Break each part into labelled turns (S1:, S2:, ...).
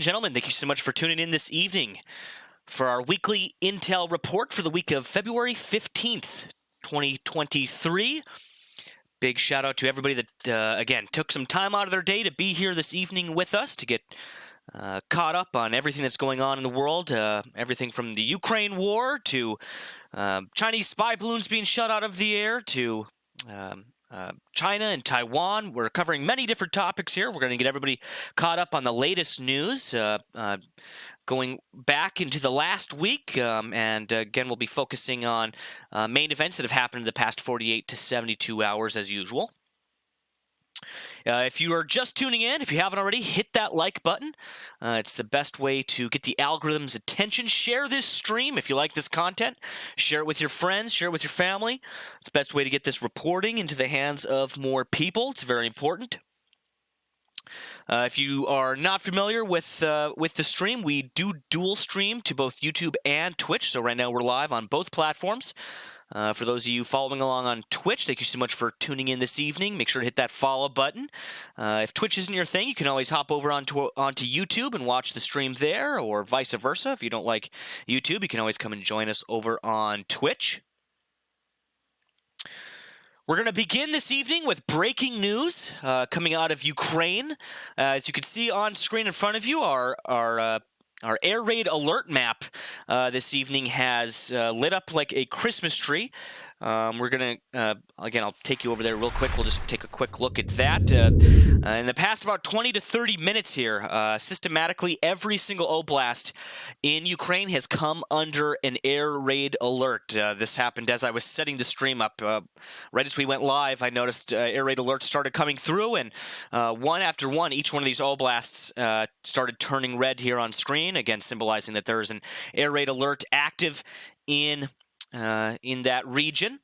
S1: gentlemen, thank you so much for tuning in this evening for our weekly Intel report for the week of February 15th, 2023. Big shout out to everybody that, again, took some time out of their day to be here this evening with us to get caught up on everything that's going on in the world, everything from the Ukraine war to Chinese spy balloons being shot out of the air to China and Taiwan. We're covering many different topics here. We're going to get everybody caught up on the latest news, going back into the last week, and again, we'll be focusing on main events that have happened in the past 48 to 72 hours as usual. If you are just tuning in, if you haven't already, hit that like button. It's the best way to get the algorithm's attention. Share this stream if you like this content. Share it with your friends. Share it with your family. It's the best way to get this reporting into the hands of more people. It's very important. If you are not familiar with the stream, we do dual stream to both YouTube and Twitch. So right now we're live on both platforms. For those of you following along on Twitch, thank you so much for tuning in this evening. Make sure to hit that follow button. If Twitch isn't your thing, you can always hop over onto YouTube and watch the stream there, or vice versa. If you don't like YouTube, you can always come and join us over on Twitch. We're going to begin this evening with breaking news coming out of Ukraine. As you can see on screen in front of you, our air raid alert map this evening has lit up like a Christmas tree. We're going to, again, I'll take you over there real quick. We'll just take a quick look at that. In the past about 20 to 30 minutes here, systematically every single oblast in Ukraine has come under an air raid alert. This happened as I was setting the stream up. Right as we went live, I noticed air raid alerts started coming through, and one after one, each one of these oblasts started turning red here on screen, again symbolizing that there is an air raid alert active in that region.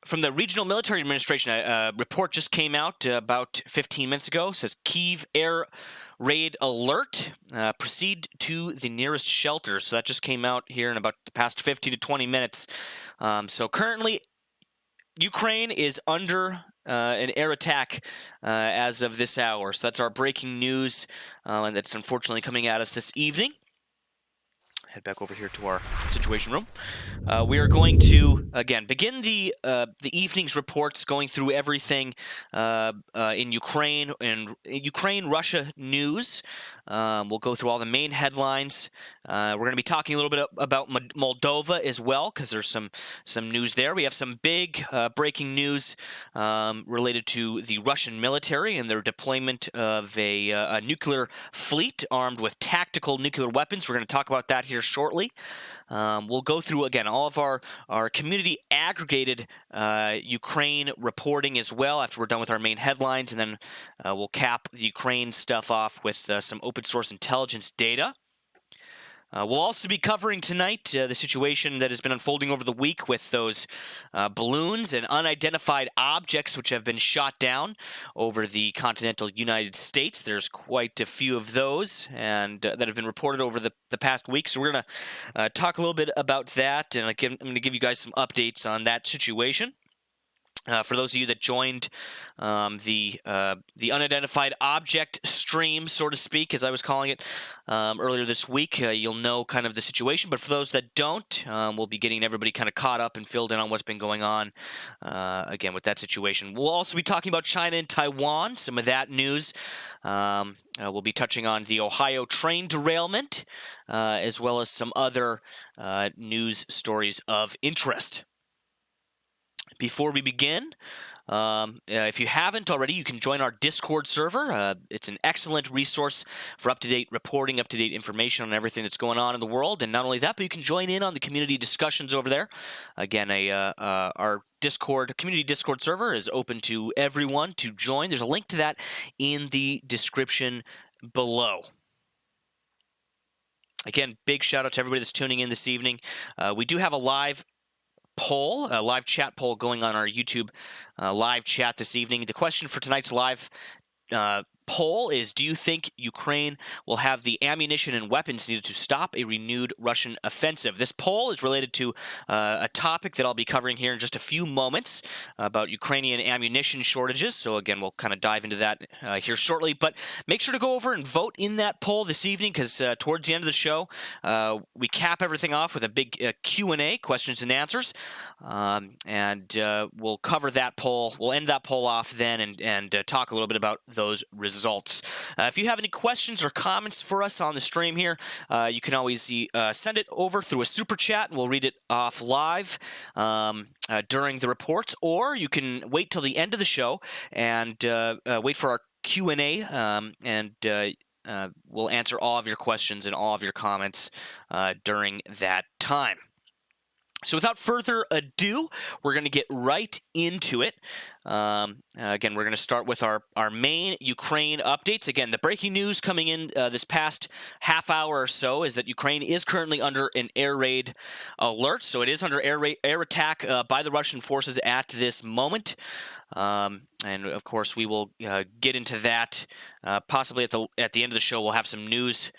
S1: From the Regional Military Administration, a report just came out about 15 minutes ago. It says Kyiv air raid alert. Proceed to the nearest shelter. So that just came out here in about the past 15 to 20 minutes. So currently, Ukraine is under an air attack as of this hour. So that's our breaking news, and that's unfortunately coming at us this evening. Head back over here to our situation room. We are going to, again, begin the evening's reports going through everything in Ukraine and Ukraine-Russia news. We'll go through all the main headlines. We're going to be talking a little bit about Moldova as well, because there's some news there. We have some big breaking news related to the Russian military and their deployment of a nuclear fleet armed with tactical nuclear weapons. We're going to talk about that here shortly. We'll go through, again, all of our community aggregated Ukraine reporting as well after we're done with our main headlines, and then we'll cap the Ukraine stuff off with some open source intelligence data. We'll also be covering tonight the situation that has been unfolding over the week with those balloons and unidentified objects which have been shot down over the continental United States. There's quite a few of those and that have been reported over the past week. So we're going to talk a little bit about that, and I'm going to give you guys some updates on that situation. For those of you that joined the unidentified object stream, so to speak, as I was calling it earlier this week, you'll know kind of the situation. But for those that don't, we'll be getting everybody kind of caught up and filled in on what's been going on, again, with that situation. We'll also be talking about China and Taiwan, some of that news. We'll be touching on the Ohio train derailment, as well as some other news stories of interest. Before we begin, if you haven't already, you can join our Discord server. It's an excellent resource for up-to-date reporting, up-to-date information on everything that's going on in the world. And not only that, but you can join in on the community discussions over there. Again, our community Discord server is open to everyone to join. There's a link to that in the description below. Again, big shout out to everybody that's tuning in this evening. We do have a live chat poll going on our YouTube live chat this evening. The question for tonight's live poll is, do you think Ukraine will have the ammunition and weapons needed to stop a renewed Russian offensive? This poll is related to a topic that I'll be covering here in just a few moments about Ukrainian ammunition shortages. So again, we'll kind of dive into that here shortly. But make sure to go over and vote in that poll this evening, because towards the end of the show, we cap everything off with a big Q&A, questions and answers. And we'll cover that poll. We'll end that poll off then and talk a little bit about those results. If you have any questions or comments for us on the stream here, you can always send it over through a super chat, and we'll read it off live during the reports, or you can wait till the end of the show and wait for our Q&A, and we'll answer all of your questions and all of your comments during that time. So without further ado, we're going to get right into it. Again, we're going to start with our main Ukraine updates. Again, the breaking news coming in this past half hour or so is that Ukraine is currently under an air raid alert. So it is under air attack by the Russian forces at this moment. And of course, we will get into that possibly at the end of the show. We'll have some news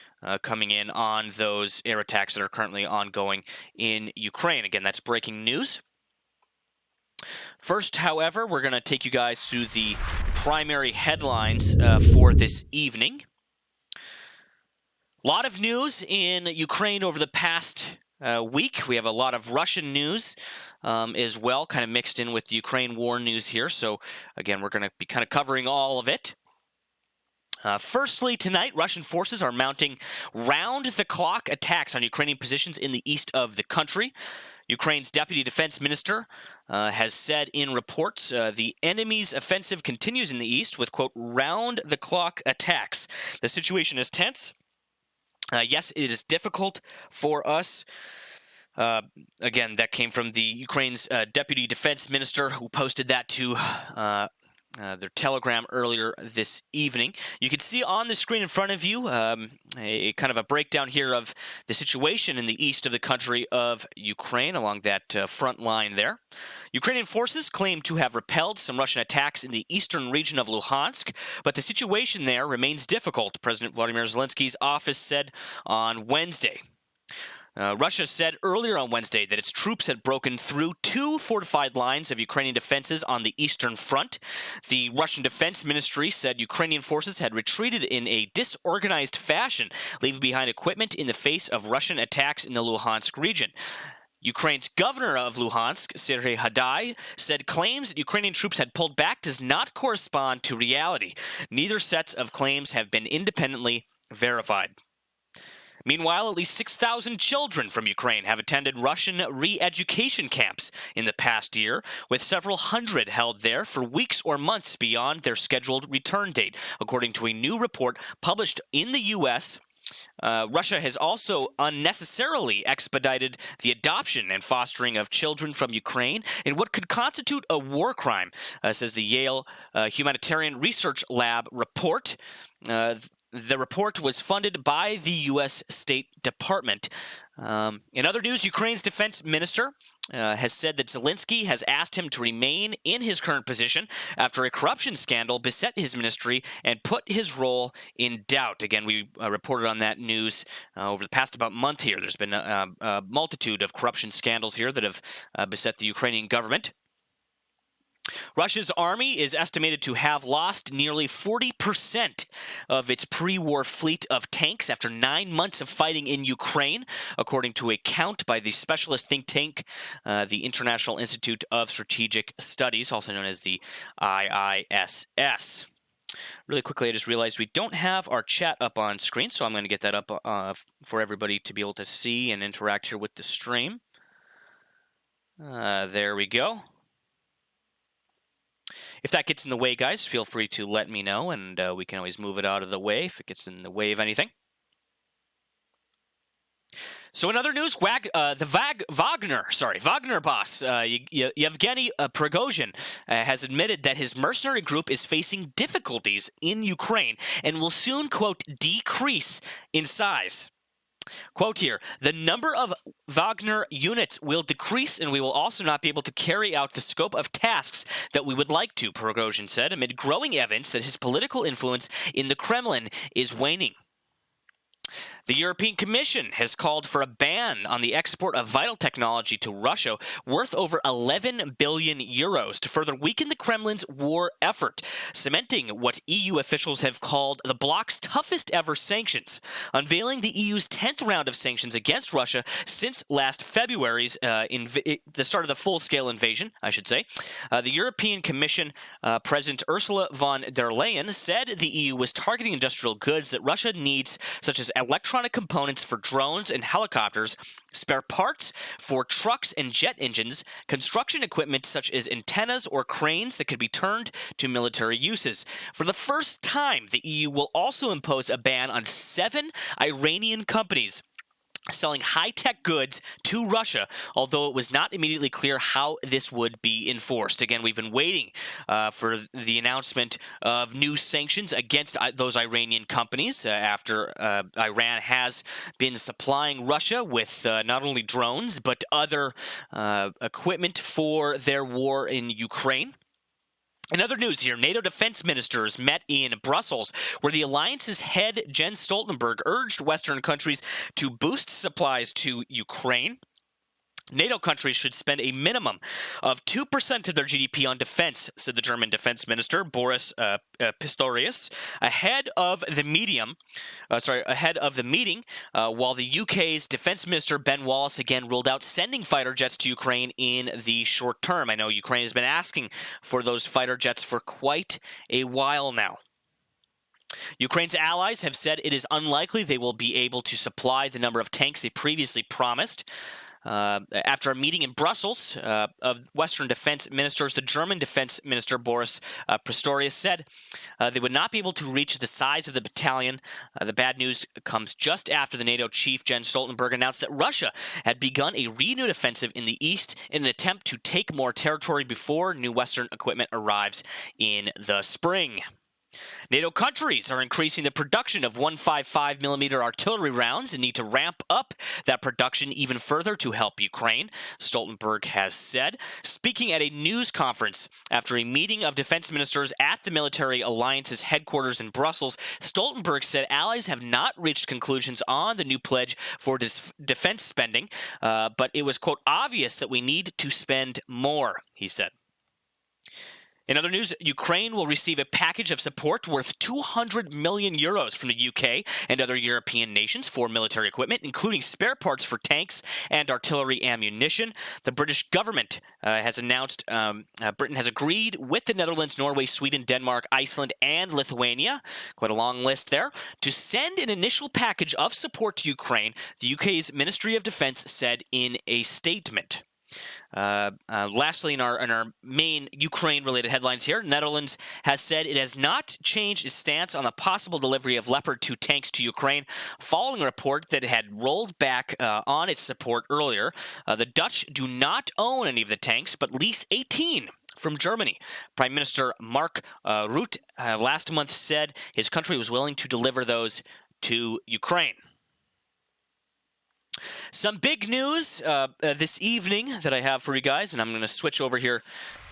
S1: coming in on those air attacks that are currently ongoing in Ukraine. Again, that's breaking news. First, however, we're going to take you guys through the primary headlines for this evening. A lot of news in Ukraine over the past week. We have a lot of Russian news as well, kind of mixed in with the Ukraine war news here. So, again, we're going to be kind of covering all of it. Firstly, tonight, Russian forces are mounting round-the-clock attacks on Ukrainian positions in the east of the country. Ukraine's deputy defense minister has said in reports the enemy's offensive continues in the east with, quote, round-the-clock attacks. The situation is tense. Yes, it is difficult for us. Again, that came from the Ukraine's deputy defense minister, who posted that to their Telegram earlier this evening. You can see on the screen in front of you a kind of a breakdown here of the situation in the east of the country of Ukraine along that front line there. Ukrainian forces claim to have repelled some Russian attacks in the eastern region of Luhansk, but the situation there remains difficult, President Vladimir Zelensky's office said on Wednesday. Russia said earlier on Wednesday that its troops had broken through 2 fortified lines of Ukrainian defenses on the eastern front. The Russian Defense Ministry said Ukrainian forces had retreated in a disorganized fashion, leaving behind equipment in the face of Russian attacks in the Luhansk region. Ukraine's governor of Luhansk, Serhiy Haidai, said claims that Ukrainian troops had pulled back does not correspond to reality. Neither sets of claims have been independently verified. Meanwhile, at least 6,000 children from Ukraine have attended Russian re-education camps in the past year, with several hundred held there for weeks or months beyond their scheduled return date, according to a new report published in the U.S. Russia has also unnecessarily expedited the adoption and fostering of children from Ukraine in what could constitute a war crime, says the Yale Humanitarian Research Lab report. The report was funded by the U.S. State Department. In other news, Ukraine's defense minister has said that Zelensky has asked him to remain in his current position after a corruption scandal beset his ministry and put his role in doubt. Again, we reported on that news over the past about month here. There's been a multitude of corruption scandals here that have beset the Ukrainian government. Russia's army is estimated to have lost nearly 40% of its pre-war fleet of tanks after 9 months of fighting in Ukraine, according to a count by the specialist think tank, the International Institute of Strategic Studies, also known as the IISS. Really quickly, I just realized we don't have our chat up on screen, so I'm going to get that up for everybody to be able to see and interact here with the stream. There we go. If that gets in the way, guys, feel free to let me know, and we can always move it out of the way if it gets in the way of anything. So in other news, Wagner boss, Yevgeny Prigozhin, has admitted that his mercenary group is facing difficulties in Ukraine and will soon, quote, decrease in size. Quote here, the number of Wagner units will decrease, and we will also not be able to carry out the scope of tasks that we would like to, Prigozhin said, amid growing evidence that his political influence in the Kremlin is waning. The European Commission has called for a ban on the export of vital technology to Russia worth over 11 billion euros to further weaken the Kremlin's war effort, cementing what EU officials have called the bloc's toughest ever sanctions, unveiling the EU's 10th round of sanctions against Russia since last February's the start of the full-scale invasion, I should say. The European Commission President Ursula von der Leyen said the EU was targeting industrial goods that Russia needs, such as electronic components for drones and helicopters, spare parts for trucks and jet engines, construction equipment such as antennas or cranes that could be turned to military uses. For the first time, the EU will also impose a ban on 7 Iranian companies selling high-tech goods to Russia, although it was not immediately clear how this would be enforced. Again, we've been waiting for the announcement of new sanctions against those Iranian companies after Iran has been supplying Russia with not only drones, but other equipment for their war in Ukraine. In other news here, NATO defense ministers met in Brussels, where the alliance's head, Jens Stoltenberg, urged Western countries to boost supplies to Ukraine. NATO countries should spend a minimum of 2% of their GDP on defense, said the German defense minister, Boris Pistorius, ahead of the meeting, while the UK's defense minister, Ben Wallace, again ruled out sending fighter jets to Ukraine in the short term. I know Ukraine has been asking for those fighter jets for quite a while now. Ukraine's allies have said it is unlikely they will be able to supply the number of tanks they previously promised. After a meeting in Brussels of Western defense ministers, the German defense minister, Boris Pistorius, said they would not be able to reach the size of the battalion. The bad news comes just after the NATO chief, Jens Stoltenberg, announced that Russia had begun a renewed offensive in the east in an attempt to take more territory before new Western equipment arrives in the spring. NATO countries are increasing the production of 155mm artillery rounds and need to ramp up that production even further to help Ukraine, Stoltenberg has said. Speaking at a news conference after a meeting of defense ministers at the military alliance's headquarters in Brussels, Stoltenberg said allies have not reached conclusions on the new pledge for defense spending, but it was, quote, obvious that we need to spend more, he said. In other news, Ukraine will receive a package of support worth 200 million euros from the UK and other European nations for military equipment, including spare parts for tanks and artillery ammunition. The British government has announced Britain has agreed with the Netherlands, Norway, Sweden, Denmark, Iceland, and Lithuania, quite a long list there, to send an initial package of support to Ukraine, the UK's Ministry of Defence said in a statement. Lastly, in our main Ukraine-related headlines here, Netherlands has said it has not changed its stance on the possible delivery of Leopard 2 tanks to Ukraine, following a report that it had rolled back on its support earlier. The Dutch do not own any of the tanks, but lease 18 from Germany. Prime Minister Mark Rutte last month said his country was willing to deliver those to Ukraine. Some big news this evening that I have for you guys, and I'm going to switch over here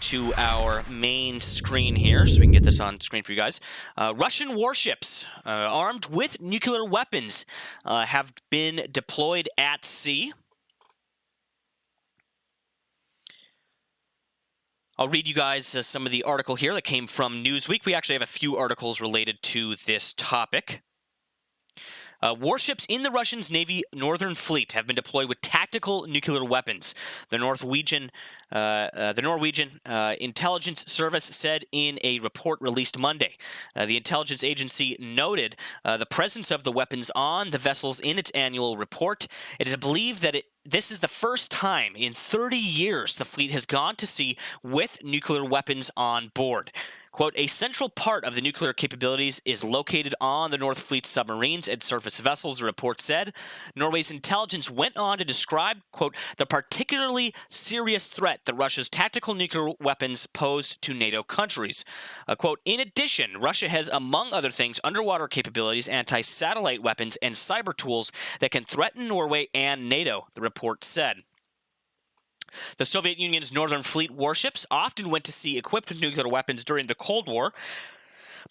S1: to our main screen here so we can get this on screen for you guys. Russian warships armed with nuclear weapons have been deployed at sea. I'll read you guys some of the article here that came from Newsweek. We actually have a few articles related to this topic. Warships in the Russian Navy Northern Fleet have been deployed with tactical nuclear weapons. The Norwegian Intelligence Service said in a report released Monday. The intelligence agency noted the presence of the weapons on the vessels in its annual report. It is believed that this is the first time in 30 years the fleet has gone to sea with nuclear weapons on board. Quote, a central part of the nuclear capabilities is located on the North Fleet submarines and surface vessels, the report said. Norway's intelligence went on to describe, quote, the particularly serious threat that Russia's tactical nuclear weapons pose to NATO countries. Quote, in addition, Russia has, among other things, underwater capabilities, anti-satellite weapons, and cyber tools that can threaten Norway and NATO, the report said. The Soviet Union's Northern Fleet warships often went to sea equipped with nuclear weapons during the Cold War,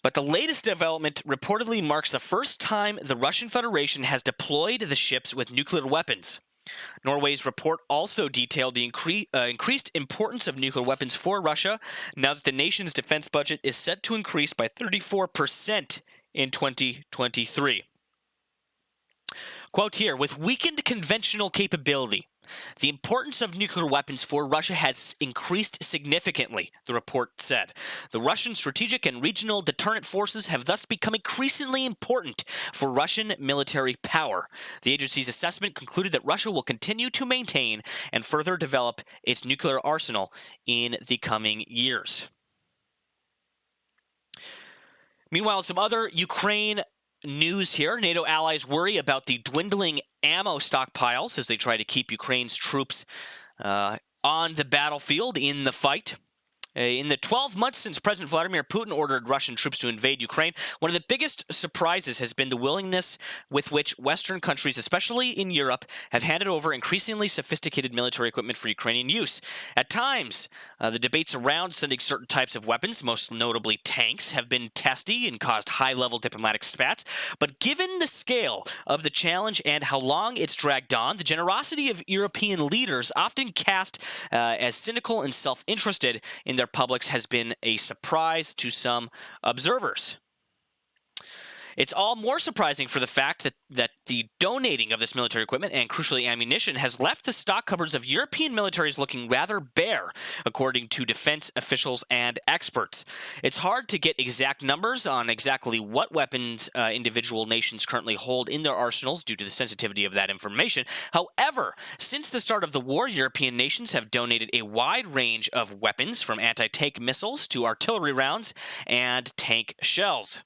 S1: but the latest development reportedly marks the first time the Russian Federation has deployed the ships with nuclear weapons. Norway's report also detailed the increased importance of nuclear weapons for Russia now that the nation's defense budget is set to increase by 34% in 2023. Quote here, with weakened conventional capability, the importance of nuclear weapons for Russia has increased significantly, the report said. The Russian strategic and regional deterrent forces have thus become increasingly important for Russian military power. The agency's assessment concluded that Russia will continue to maintain and further develop its nuclear arsenal in the coming years. Meanwhile, some other Ukraine news here. NATO allies worry about the dwindling ammo stockpiles as they try to keep Ukraine's troops on the battlefield in the fight. In the 12 months since President Vladimir Putin ordered Russian troops to invade Ukraine, one of the biggest surprises has been the willingness with which Western countries, especially in Europe, have handed over increasingly sophisticated military equipment for Ukrainian use. At times, the debates around sending certain types of weapons, most notably tanks, have been testy and caused high-level diplomatic spats. But given the scale of the challenge and how long it's dragged on, the generosity of European leaders, often cast as cynical and self-interested in their publics, has been a surprise to some observers. It's all more surprising for the fact that the donating of this military equipment and, crucially, ammunition has left the stock cupboards of European militaries looking rather bare, according to defense officials and experts. It's hard to get exact numbers on exactly what weapons individual nations currently hold in their arsenals due to the sensitivity of that information. However, since the start of the war, European nations have donated a wide range of weapons, from anti-tank missiles to artillery rounds and tank shells.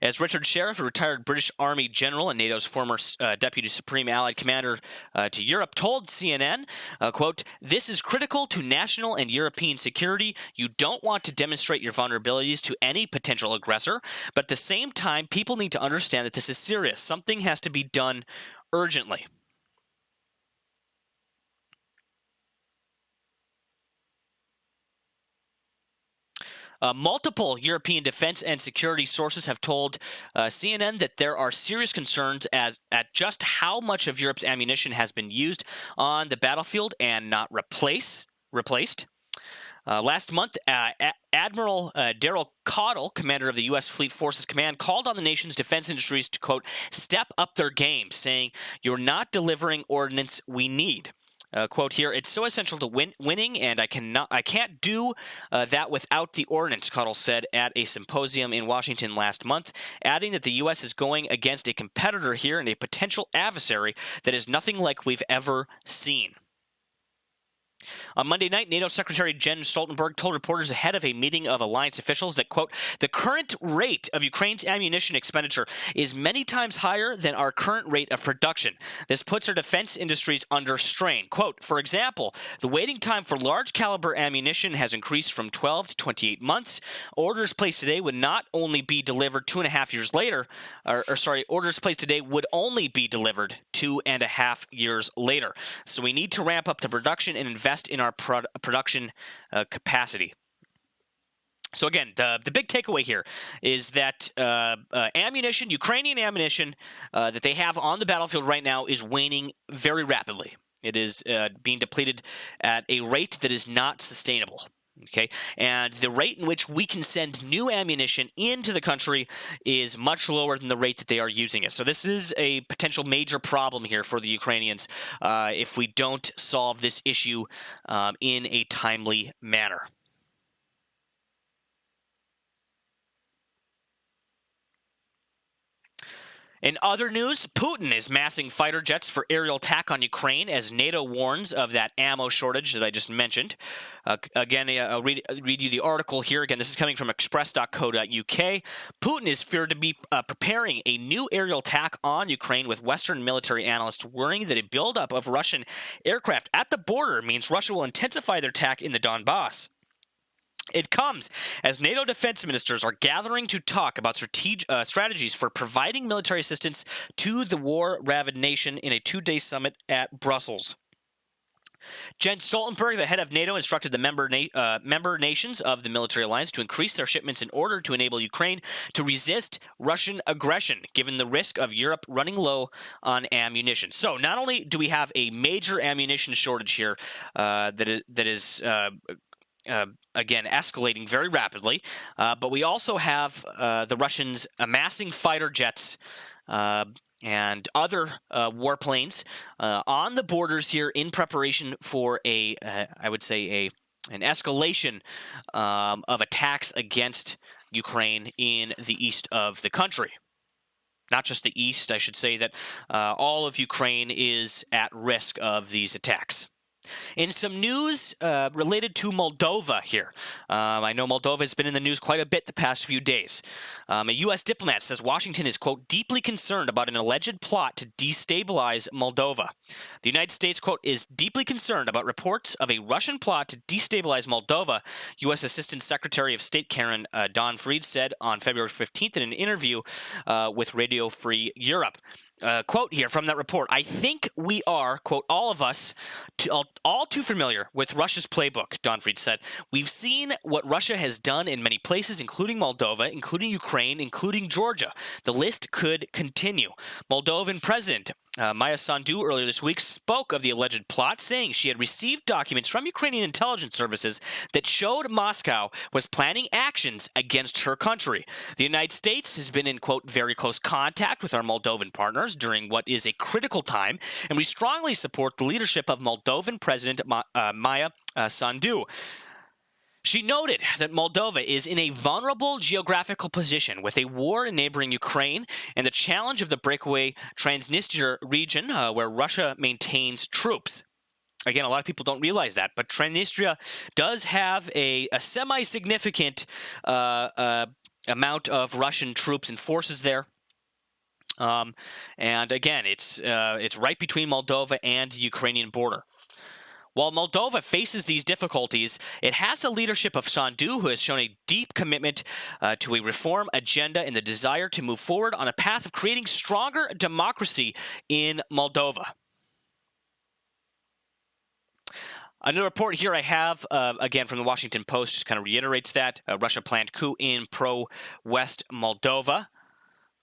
S1: As Richard Sheriff, a retired British Army general and NATO's former Deputy Supreme Allied Commander to Europe, told CNN, quote, this is critical to national and European security. You don't want to demonstrate your vulnerabilities to any potential aggressor, but at the same time, people need to understand that this is serious. Something has to be done urgently. Multiple European defense and security sources have told CNN that there are serious concerns at just how much of Europe's ammunition has been used on the battlefield and not replaced. Last month, Admiral Daryl Caudle, commander of the U.S. Fleet Forces Command, called on the nation's defense industries to, quote, step up their game, saying, you're not delivering ordnance we need. Quote here, it's so essential to winning, and I can't do that without the ordnance, Caudle said at a symposium in Washington last month, adding that the U.S. is going against a competitor here and a potential adversary that is nothing like we've ever seen. On Monday night, NATO Secretary Jens Stoltenberg told reporters ahead of a meeting of alliance officials that, quote, the current rate of Ukraine's ammunition expenditure is many times higher than our current rate of production. This puts our defense industries under strain. Quote, for example, the waiting time for large caliber ammunition has increased from 12 to 28 months. Orders placed today would not only be delivered 2.5 years later, orders placed today would only be delivered 2.5 years later. So we need to ramp up the production and invest in our production capacity. So again, the big takeaway here is that ammunition, Ukrainian ammunition that they have on the battlefield right now is waning very rapidly. It is being depleted at a rate that is not sustainable. Okay, and the rate in which we can send new ammunition into the country is much lower than the rate that they are using it. So this is a potential major problem here for the Ukrainians if we don't solve this issue in a timely manner. In other news, Putin is massing fighter jets for aerial attack on Ukraine as NATO warns of that ammo shortage that I just mentioned. Again, I'll read you the article here. Again, this is coming from express.co.uk. Putin is feared to be preparing a new aerial attack on Ukraine, with Western military analysts worrying that a buildup of Russian aircraft at the border means Russia will intensify their attack in the Donbass. It comes as NATO defense ministers are gathering to talk about strategies for providing military assistance to the war-ravaged nation in a two-day summit at Brussels. Jens Stoltenberg, the head of NATO, instructed the member nations of the military alliance to increase their shipments in order to enable Ukraine to resist Russian aggression, given the risk of Europe running low on ammunition. So not only do we have a major ammunition shortage here that is again, escalating very rapidly. But we also have the Russians amassing fighter jets and other warplanes on the borders here in preparation for I would say, an escalation of attacks against Ukraine in the east of the country. Not just the east, I should say that all of Ukraine is at risk of these attacks. In some news related to Moldova here, I know Moldova has been in the news quite a bit the past few days. A U.S. diplomat says Washington is, quote, deeply concerned about an alleged plot to destabilize Moldova. The United States, quote, is deeply concerned about reports of a Russian plot to destabilize Moldova, U.S. Assistant Secretary of State Karen Don-Fried said on February 15th in an interview with Radio Free Europe. Quote here from that report, I think we are, quote, all of us, all too familiar with Russia's playbook, Don-Fried said. We've seen what Russia has done in many places, including Moldova, including Ukraine, including Georgia. The list could continue. Moldovan President Maya Sandu earlier this week spoke of the alleged plot, saying she had received documents from Ukrainian intelligence services that showed Moscow was planning actions against her country. The United States has been in, quote, very close contact with our Moldovan partners during what is a critical time, and we strongly support the leadership of Moldovan President Maya Sandu. She noted that Moldova is in a vulnerable geographical position with a war in neighboring Ukraine and the challenge of the breakaway Transnistria region where Russia maintains troops. Again, a lot of people don't realize that, but Transnistria does have a semi-significant amount of Russian troops and forces there. And again, it's right between Moldova and the Ukrainian border. While Moldova faces these difficulties, it has the leadership of Sandu, who has shown a deep commitment to a reform agenda and the desire to move forward on a path of creating stronger democracy in Moldova. Another report here I have, again, from the Washington Post, just kind of reiterates that. Russia planned coup in pro-West Moldova.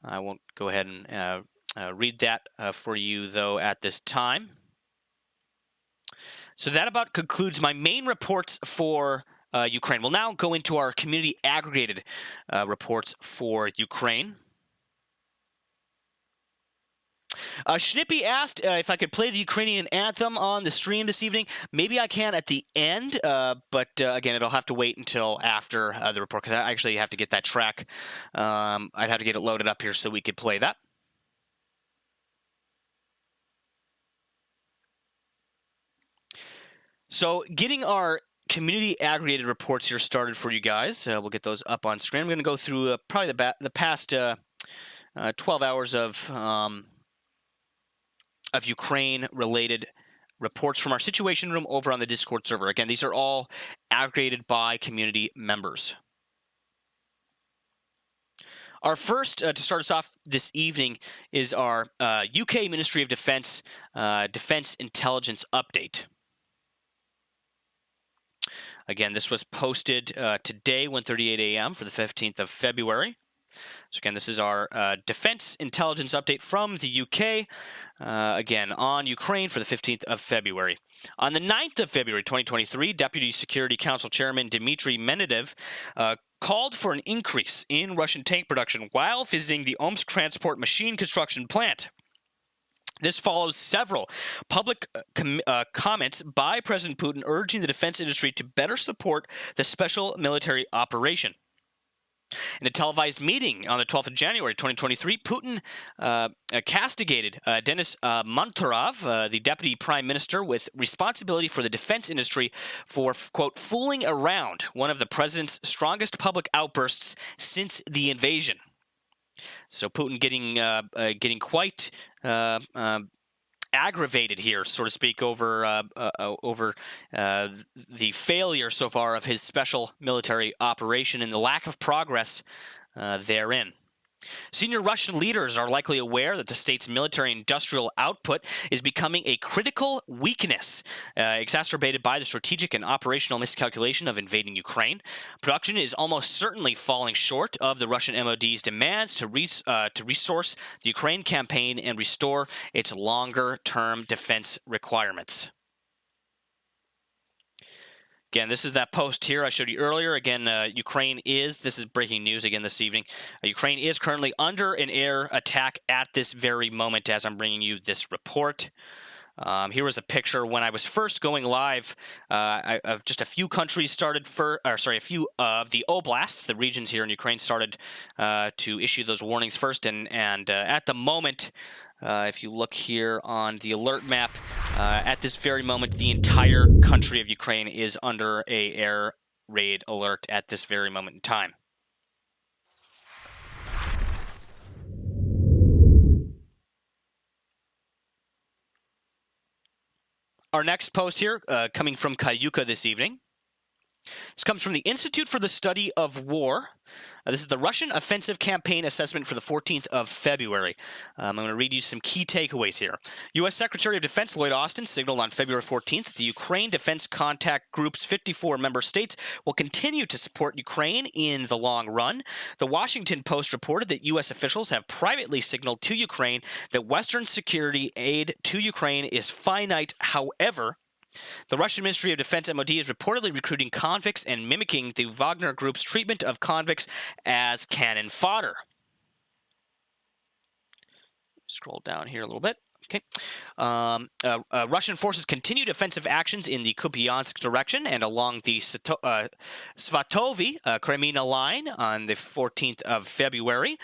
S1: I won't go ahead and read that for you, though, at this time. So that about concludes my main reports for Ukraine. We'll now go into our community aggregated reports for Ukraine. Schnippy asked if I could play the Ukrainian anthem on the stream this evening. Maybe I can at the end, but again, it'll have to wait until after the report, because I actually have to get that track. I'd have to get it loaded up here so we could play that. So getting our community aggregated reports here started for you guys. We'll get those up on screen. I'm going to go through probably the past 12 hours of Ukraine-related reports from our Situation Room over on the Discord server. Again, these are all aggregated by community members. Our first, to start us off this evening, is our UK Ministry of Defence Defence Intelligence Update. Again, this was posted today, 1:38 a.m. for the 15th of February. So again, this is our Defense Intelligence Update from the UK, again, on Ukraine for the 15th of February. On the 9th of February 2023, Deputy Security Council Chairman Dmitry Medvedev called for an increase in Russian tank production while visiting the Omsk Transport Machine Construction Plant. This follows several public comments by President Putin urging the defense industry to better support the special military operation. In a televised meeting on the 12th of January 2023, Putin castigated Denis Manturov, the deputy prime minister with responsibility for the defense industry, for, quote, fooling around, one of the president's strongest public outbursts since the invasion. So Putin getting quite aggravated here, so to speak, over the failure so far of his special military operation and the lack of progress therein. Senior Russian leaders are likely aware that the state's military-industrial output is becoming a critical weakness, exacerbated by the strategic and operational miscalculation of invading Ukraine. Production is almost certainly falling short of the Russian MOD's demands to resource the Ukraine campaign and restore its longer-term defense requirements. Again, this is that post here I showed you earlier. Again, this is breaking news again this evening. Ukraine is currently under an air attack at this very moment as I'm bringing you this report. Here was a picture when I was first going live. Of just a few countries a few of the oblasts, the regions here in Ukraine, started to issue those warnings first. And at the moment, if you look here on the alert map, at this very moment, the entire country of Ukraine is under a air raid alert at this very moment in time. Our next post here, coming from Kayuka this evening. This comes from the Institute for the Study of War. This is the Russian Offensive Campaign Assessment for the 14th of February. I'm going to read you some key takeaways here. U.S. Secretary of Defense Lloyd Austin signaled on February 14th the Ukraine Defense Contact Group's 54 member states will continue to support Ukraine in the long run. The Washington Post reported that U.S. officials have privately signaled to Ukraine that Western security aid to Ukraine is finite. However, the Russian Ministry of Defense MOD is reportedly recruiting convicts and mimicking the Wagner Group's treatment of convicts as cannon fodder. Scroll down here a little bit. Okay. Russian forces continued offensive actions in the Kupiansk direction and along the Svatovi-Kremina line on the 14th of February.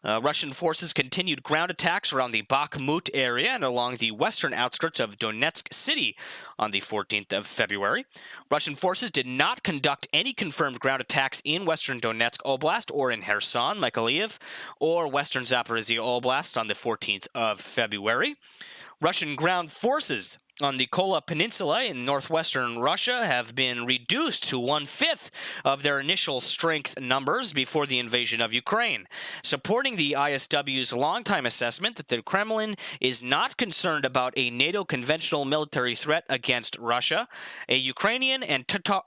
S1: Russian forces continued ground attacks around the Bakhmut area and along the western outskirts of Donetsk city on the 14th of February. Russian forces did not conduct any confirmed ground attacks in western Donetsk Oblast or in Kherson, Mykolaiv, or western Zaporizhia Oblast on the 14th of February. Russian ground forces on the Kola Peninsula in northwestern Russia have been reduced to 1/5 of their initial strength numbers before the invasion of Ukraine, supporting the ISW's longtime assessment that the Kremlin is not concerned about a NATO conventional military threat against Russia. A Ukrainian and Tatar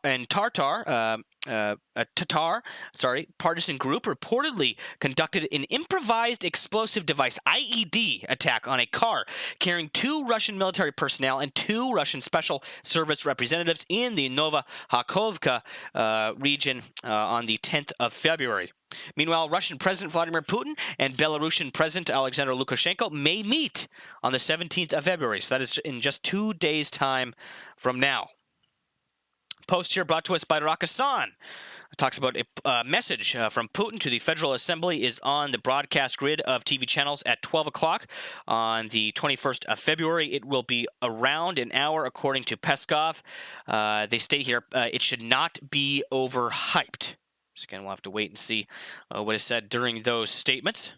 S1: partisan group reportedly conducted an improvised explosive device (IED) attack on a car carrying 2 Russian military personnel and 2 Russian special service representatives in the Novokhovka region on the 10th of February. Meanwhile, Russian President Vladimir Putin and Belarusian President Alexander Lukashenko may meet on the 17th of February, so that is in just 2 days' time from now. Post here brought to us by Rakasan. It talks about a message from Putin to the Federal Assembly is on the broadcast grid of TV channels at 12 o'clock on the 21st of February. It will be around an hour, according to Peskov. They state here it should not be overhyped. So again, we'll have to wait and see what is said during those statements.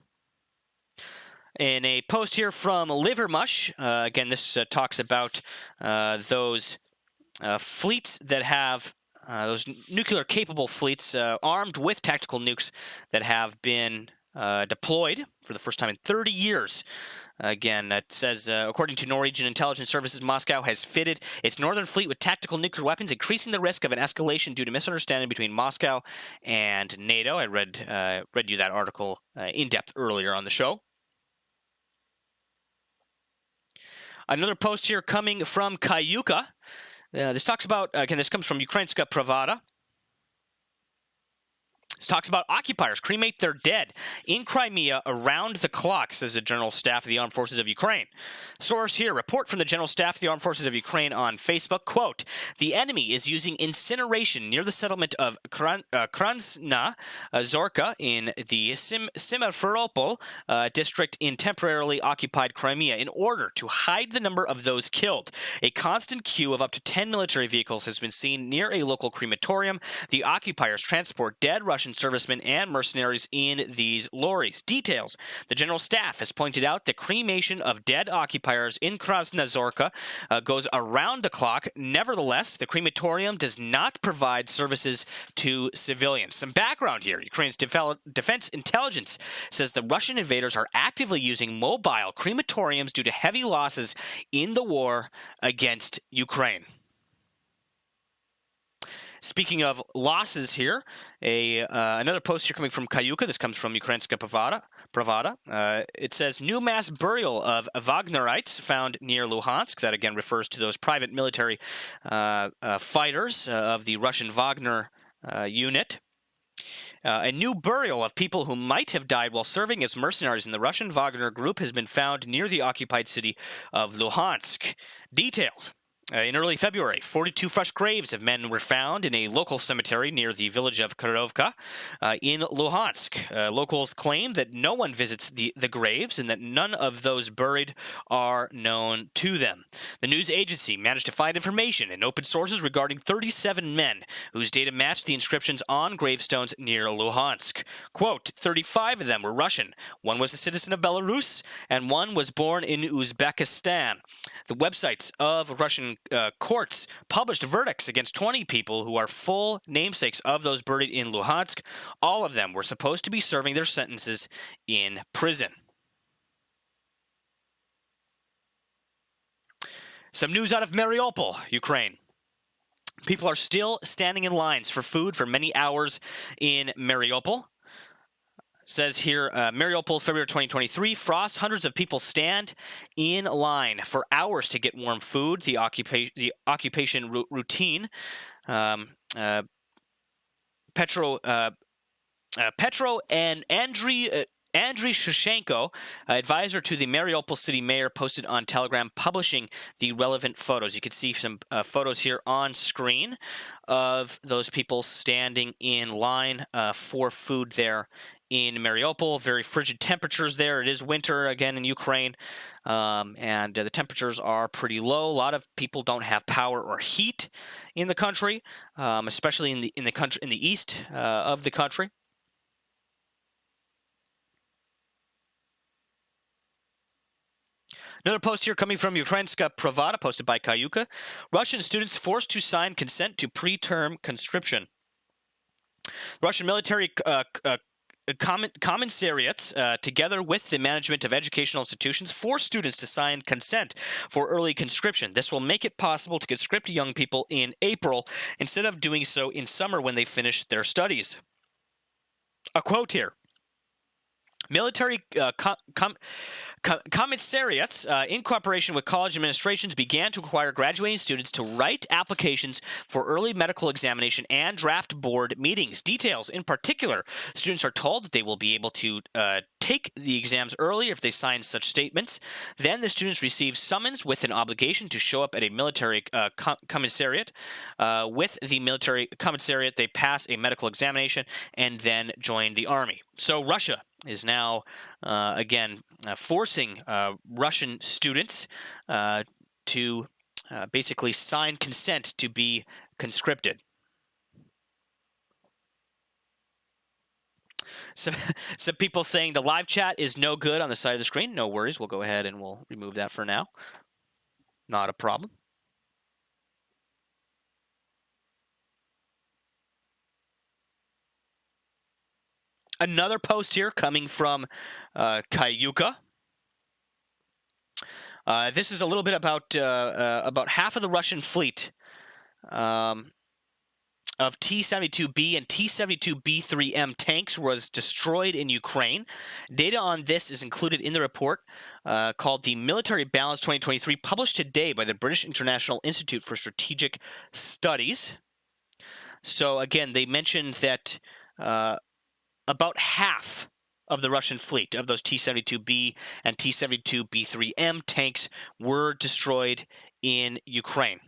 S1: In a post here from Livermush, again, this talks about those fleets that have those nuclear-capable fleets armed with tactical nukes that have been deployed for the first time in 30 years. Again, it says, according to Norwegian intelligence services, Moscow has fitted its northern fleet with tactical nuclear weapons, increasing the risk of an escalation due to misunderstanding between Moscow and NATO. I read you that article in depth earlier on the show. Another post here coming from Kayuka. This talks about, again, this comes from Ukrainska Pravda. This talks about occupiers cremate their dead in Crimea around the clock, says the General Staff of the Armed Forces of Ukraine. Source here, report from the General Staff of the Armed Forces of Ukraine on Facebook, quote, the enemy is using incineration near the settlement of Krasna Zorka in the Simferopol district in temporarily occupied Crimea in order to hide the number of those killed. A constant queue of up to 10 military vehicles has been seen near a local crematorium. The occupiers transport dead Russian servicemen and mercenaries in these lorries. Details. The General Staff has pointed out the cremation of dead occupiers in Krasnozorka goes around the clock. Nevertheless, the crematorium does not provide services to civilians. Some background here. Ukraine's defense intelligence says the Russian invaders are actively using mobile crematoriums due to heavy losses in the war against Ukraine. Speaking of losses here, another post here coming from Kayuka. This comes from Ukrainska Pravda. It says, new mass burial of Wagnerites found near Luhansk. That again refers to those private military fighters of the Russian Wagner unit. A new burial of people who might have died while serving as mercenaries in the Russian Wagner group has been found near the occupied city of Luhansk. Details. In early February, 42 fresh graves of men were found in a local cemetery near the village of Kirovka in Luhansk. Locals claim that no one visits the graves and that none of those buried are known to them. The news agency managed to find information in open sources regarding 37 men whose data matched the inscriptions on gravestones near Luhansk. Quote, 35 of them were Russian. One was a citizen of Belarus, and one was born in Uzbekistan. The websites of Russian courts published verdicts against 20 people who are full namesakes of those buried in Luhansk. All of them were supposed to be serving their sentences in prison. Some news out of Mariupol, Ukraine. People are still standing in lines for food for many hours in Mariupol. Says here, Mariupol, February 2023, frost. Hundreds of people stand in line for hours to get warm food. The occupation routine. Petro and Andriy Shevchenko, advisor to the Mariupol city mayor, posted on Telegram, publishing the relevant photos. You can see some photos here on screen of those people standing in line for food there in Mariupol. Very frigid temperatures there. It is winter again in Ukraine, and the temperatures are pretty low. A lot of people don't have power or heat in the country, especially in the east of the country. Another post here coming from Ukrainska Pravda, posted by Kayuka. Russian students forced to sign consent to preterm conscription. Russian military commissariats, together with the management of educational institutions, force students to sign consent for early conscription. This will make it possible to conscript young people in April instead of doing so in summer when they finish their studies. A quote here. Military commissariats, in cooperation with college administrations, began to require graduating students to write applications for early medical examination and draft board meetings. Details. In particular, students are told that they will be able to take the exams early if they sign such statements. Then the students receive summons with an obligation to show up at a military commissariat. With the military commissariat, they pass a medical examination and then join the army. So Russia is now, again, forcing Russian students to basically sign consent to be conscripted. Some people saying the live chat is no good on the side of the screen. No worries. We'll go ahead and we'll remove that for now. Not a problem. Another post here coming from Kayuka. This is a little bit about half of the Russian fleet of T-72B and T-72B3M tanks was destroyed in Ukraine. Data on this is included in the report called the Military Balance 2023, published today by the British International Institute for Strategic Studies. So again, they mentioned that about half of the Russian fleet of those T-72B and T-72B3M tanks were destroyed in Ukraine.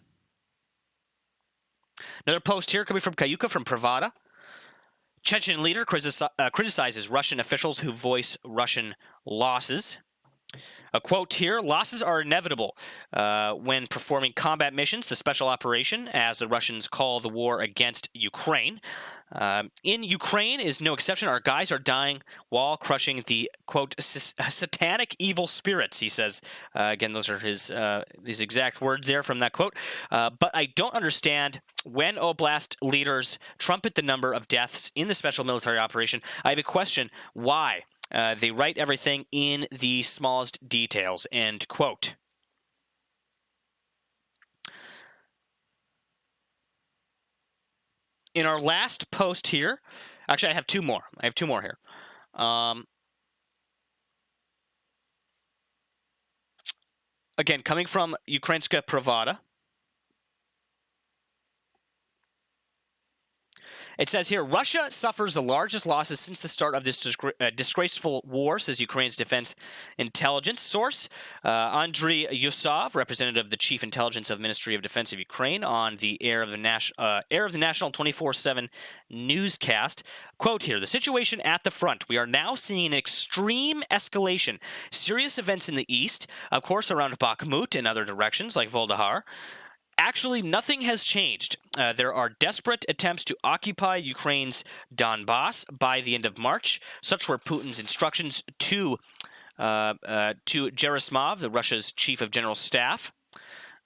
S1: Another post here coming from Kayuka from Pravda. Chechen leader criticizes Russian officials who voice Russian losses. A quote here: losses are inevitable when performing combat missions, the special operation, as the Russians call the war against Ukraine. In Ukraine is no exception. Our guys are dying while crushing the, quote, satanic evil spirits, he says. Again, those are his exact words there from that quote. But I don't understand when Oblast leaders trumpet the number of deaths in the special military operation. I have a question. Why? They write everything in the smallest details, end quote. In our last post here, actually I have two more. Here. Again, coming from Ukrainska Pravda. It says here, Russia suffers the largest losses since the start of this disgraceful war, says Ukraine's defense intelligence source. Andriy Yusov, representative of the Chief Intelligence of Ministry of Defense of Ukraine, on the air of the National 24/7 newscast. Quote here, the situation at the front. We are now seeing an extreme escalation. Serious events in the east, of course, around Bakhmut and other directions like Voldahar. Actually, nothing has changed. There are desperate attempts to occupy Ukraine's Donbass by the end of March. Such were Putin's instructions to Gerasimov, Russia's chief of general staff.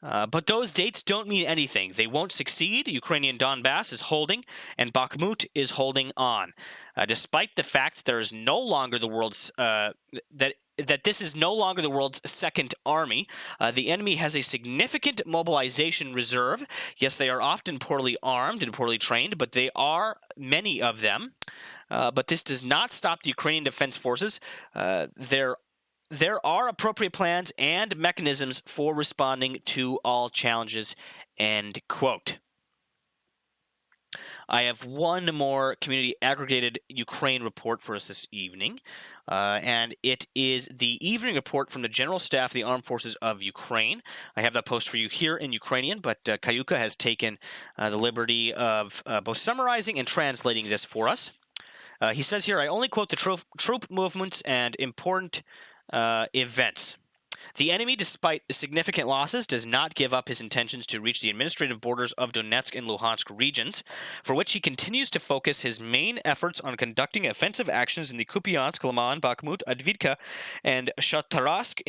S1: But those dates don't mean anything. They won't succeed. Ukrainian Donbass is holding, and Bakhmut is holding on. Despite the fact there is no longer the world's that this is no longer the world's second army. The enemy has a significant mobilization reserve. Yes, they are often poorly armed and poorly trained, but they are many of them. But this does not stop the Ukrainian Defense Forces. There are appropriate plans and mechanisms for responding to all challenges, end quote. I have one more community aggregated Ukraine report for us this evening, and it is the evening report from the General Staff of the Armed Forces of Ukraine. I have that post for you here in Ukrainian, but Kayuka has taken the liberty of both summarizing and translating this for us. He says here, I only quote the troop movements and important events. The enemy, despite significant losses, does not give up his intentions to reach the administrative borders of Donetsk and Luhansk regions, for which he continues to focus his main efforts on conducting offensive actions in the Kupiansk, Liman, Bakhmut, Adviivka, and Shatarovsk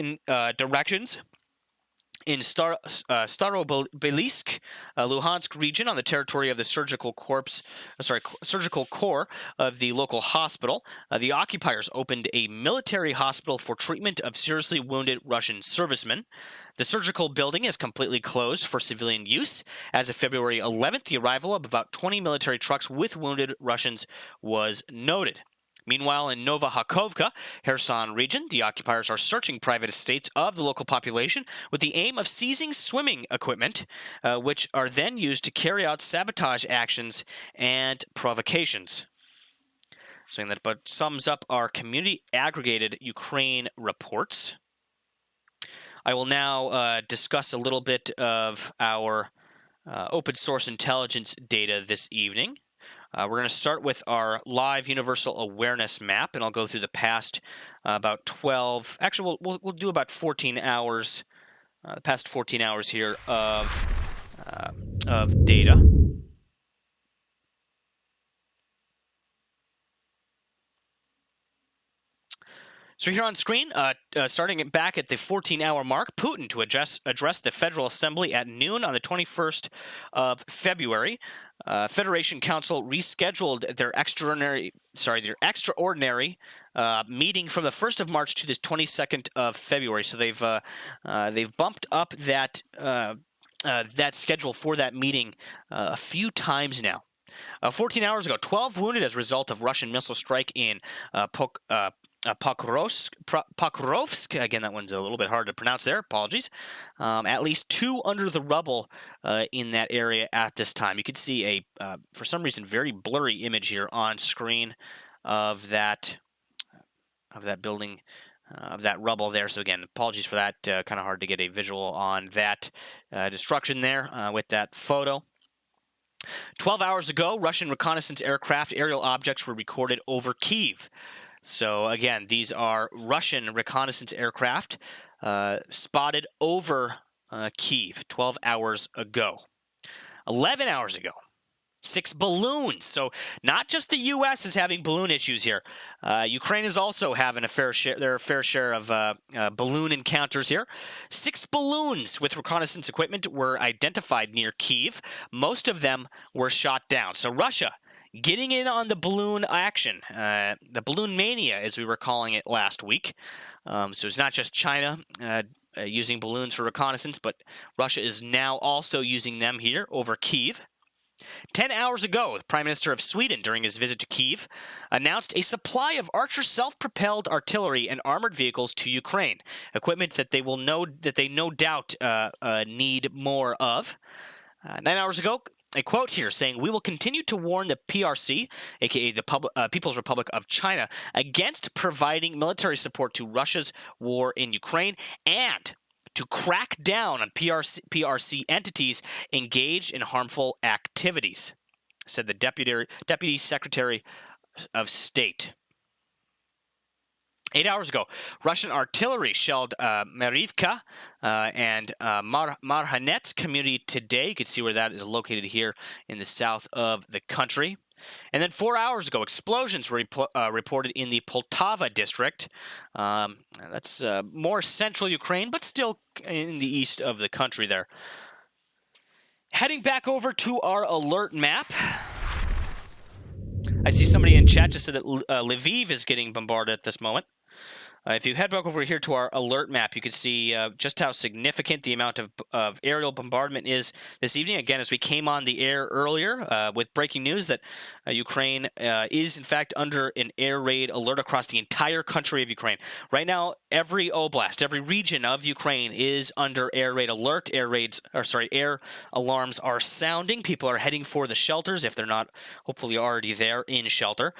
S1: directions. In Starobilsk, Luhansk region, on the territory of the surgical corps of the local hospital, the occupiers opened a military hospital for treatment of seriously wounded Russian servicemen. The surgical building is completely closed for civilian use. As of February 11th, the arrival of about 20 military trucks with wounded Russians was noted. Meanwhile, in Novokhovka, Kherson region, the occupiers are searching private estates of the local population with the aim of seizing swimming equipment, which are then used to carry out sabotage actions and provocations. Saying that about sums up our community aggregated Ukraine reports. I will now discuss a little bit of our open source intelligence data this evening. We're going to start with our live universal awareness map, and I'll go through the past about 12. Actually, we'll do about 14 hours. The past 14 hours here of data. So here on screen, starting back at the 14-hour mark, Putin to address the Federal Assembly at noon on the 21st of February. Federation Council rescheduled their extraordinary meeting from the 1st of March to the 22nd of February. So they've bumped up that schedule for that meeting a few times now. 14 hours ago, 12 wounded as a result of Russian missile strike in Pokrovsk. Again, that one's a little bit hard to pronounce there. Apologies. At least 2 under the rubble in that area at this time. You can see a, for some reason, very blurry image here on screen. of that building, of that rubble there. So again, apologies for that. Kind of hard to get a visual on that destruction there with that photo. 12 hours ago, Russian reconnaissance aircraft aerial objects were recorded over Kyiv. So again, these are Russian reconnaissance aircraft spotted over Kyiv 12 hours ago. 11 hours ago, 6 balloons. So not just the U.S. is having balloon issues here. Ukraine is also having their fair share of balloon encounters here. 6 balloons with reconnaissance equipment were identified near Kyiv. Most of them were shot down. So Russia getting in on the balloon action, the balloon mania, as we were calling it last week. So it's not just China using balloons for reconnaissance, but Russia is now also using them here over Kyiv. 10 hours ago, the Prime Minister of Sweden, during his visit to Kyiv, announced a supply of Archer self-propelled artillery and armored vehicles to Ukraine, equipment that they no doubt need more of. 9 hours ago, a quote here saying, "We will continue to warn the PRC, aka the People's Republic of China, against providing military support to Russia's war in Ukraine and to crack down on PRC entities engaged in harmful activities," said the Deputy Secretary of State. 8 hours ago, Russian artillery shelled Mariivka and Marhanets community today. You can see where that is located here in the south of the country. And then 4 hours ago, explosions were reported in the Poltava district. That's more central Ukraine, but still in the east of the country there. Heading back over to our alert map. I see somebody in chat just said that Lviv is getting bombarded at this moment. If you head back over here to our alert map, you can see just how significant the amount of aerial bombardment is this evening. Again, as we came on the air earlier with breaking news that Ukraine is, in fact, under an air raid alert across the entire country of Ukraine. Right now, every oblast, every region of Ukraine is under air raid alert. Air alarms are sounding. People are heading for the shelters if they're not, hopefully, already there in shelter.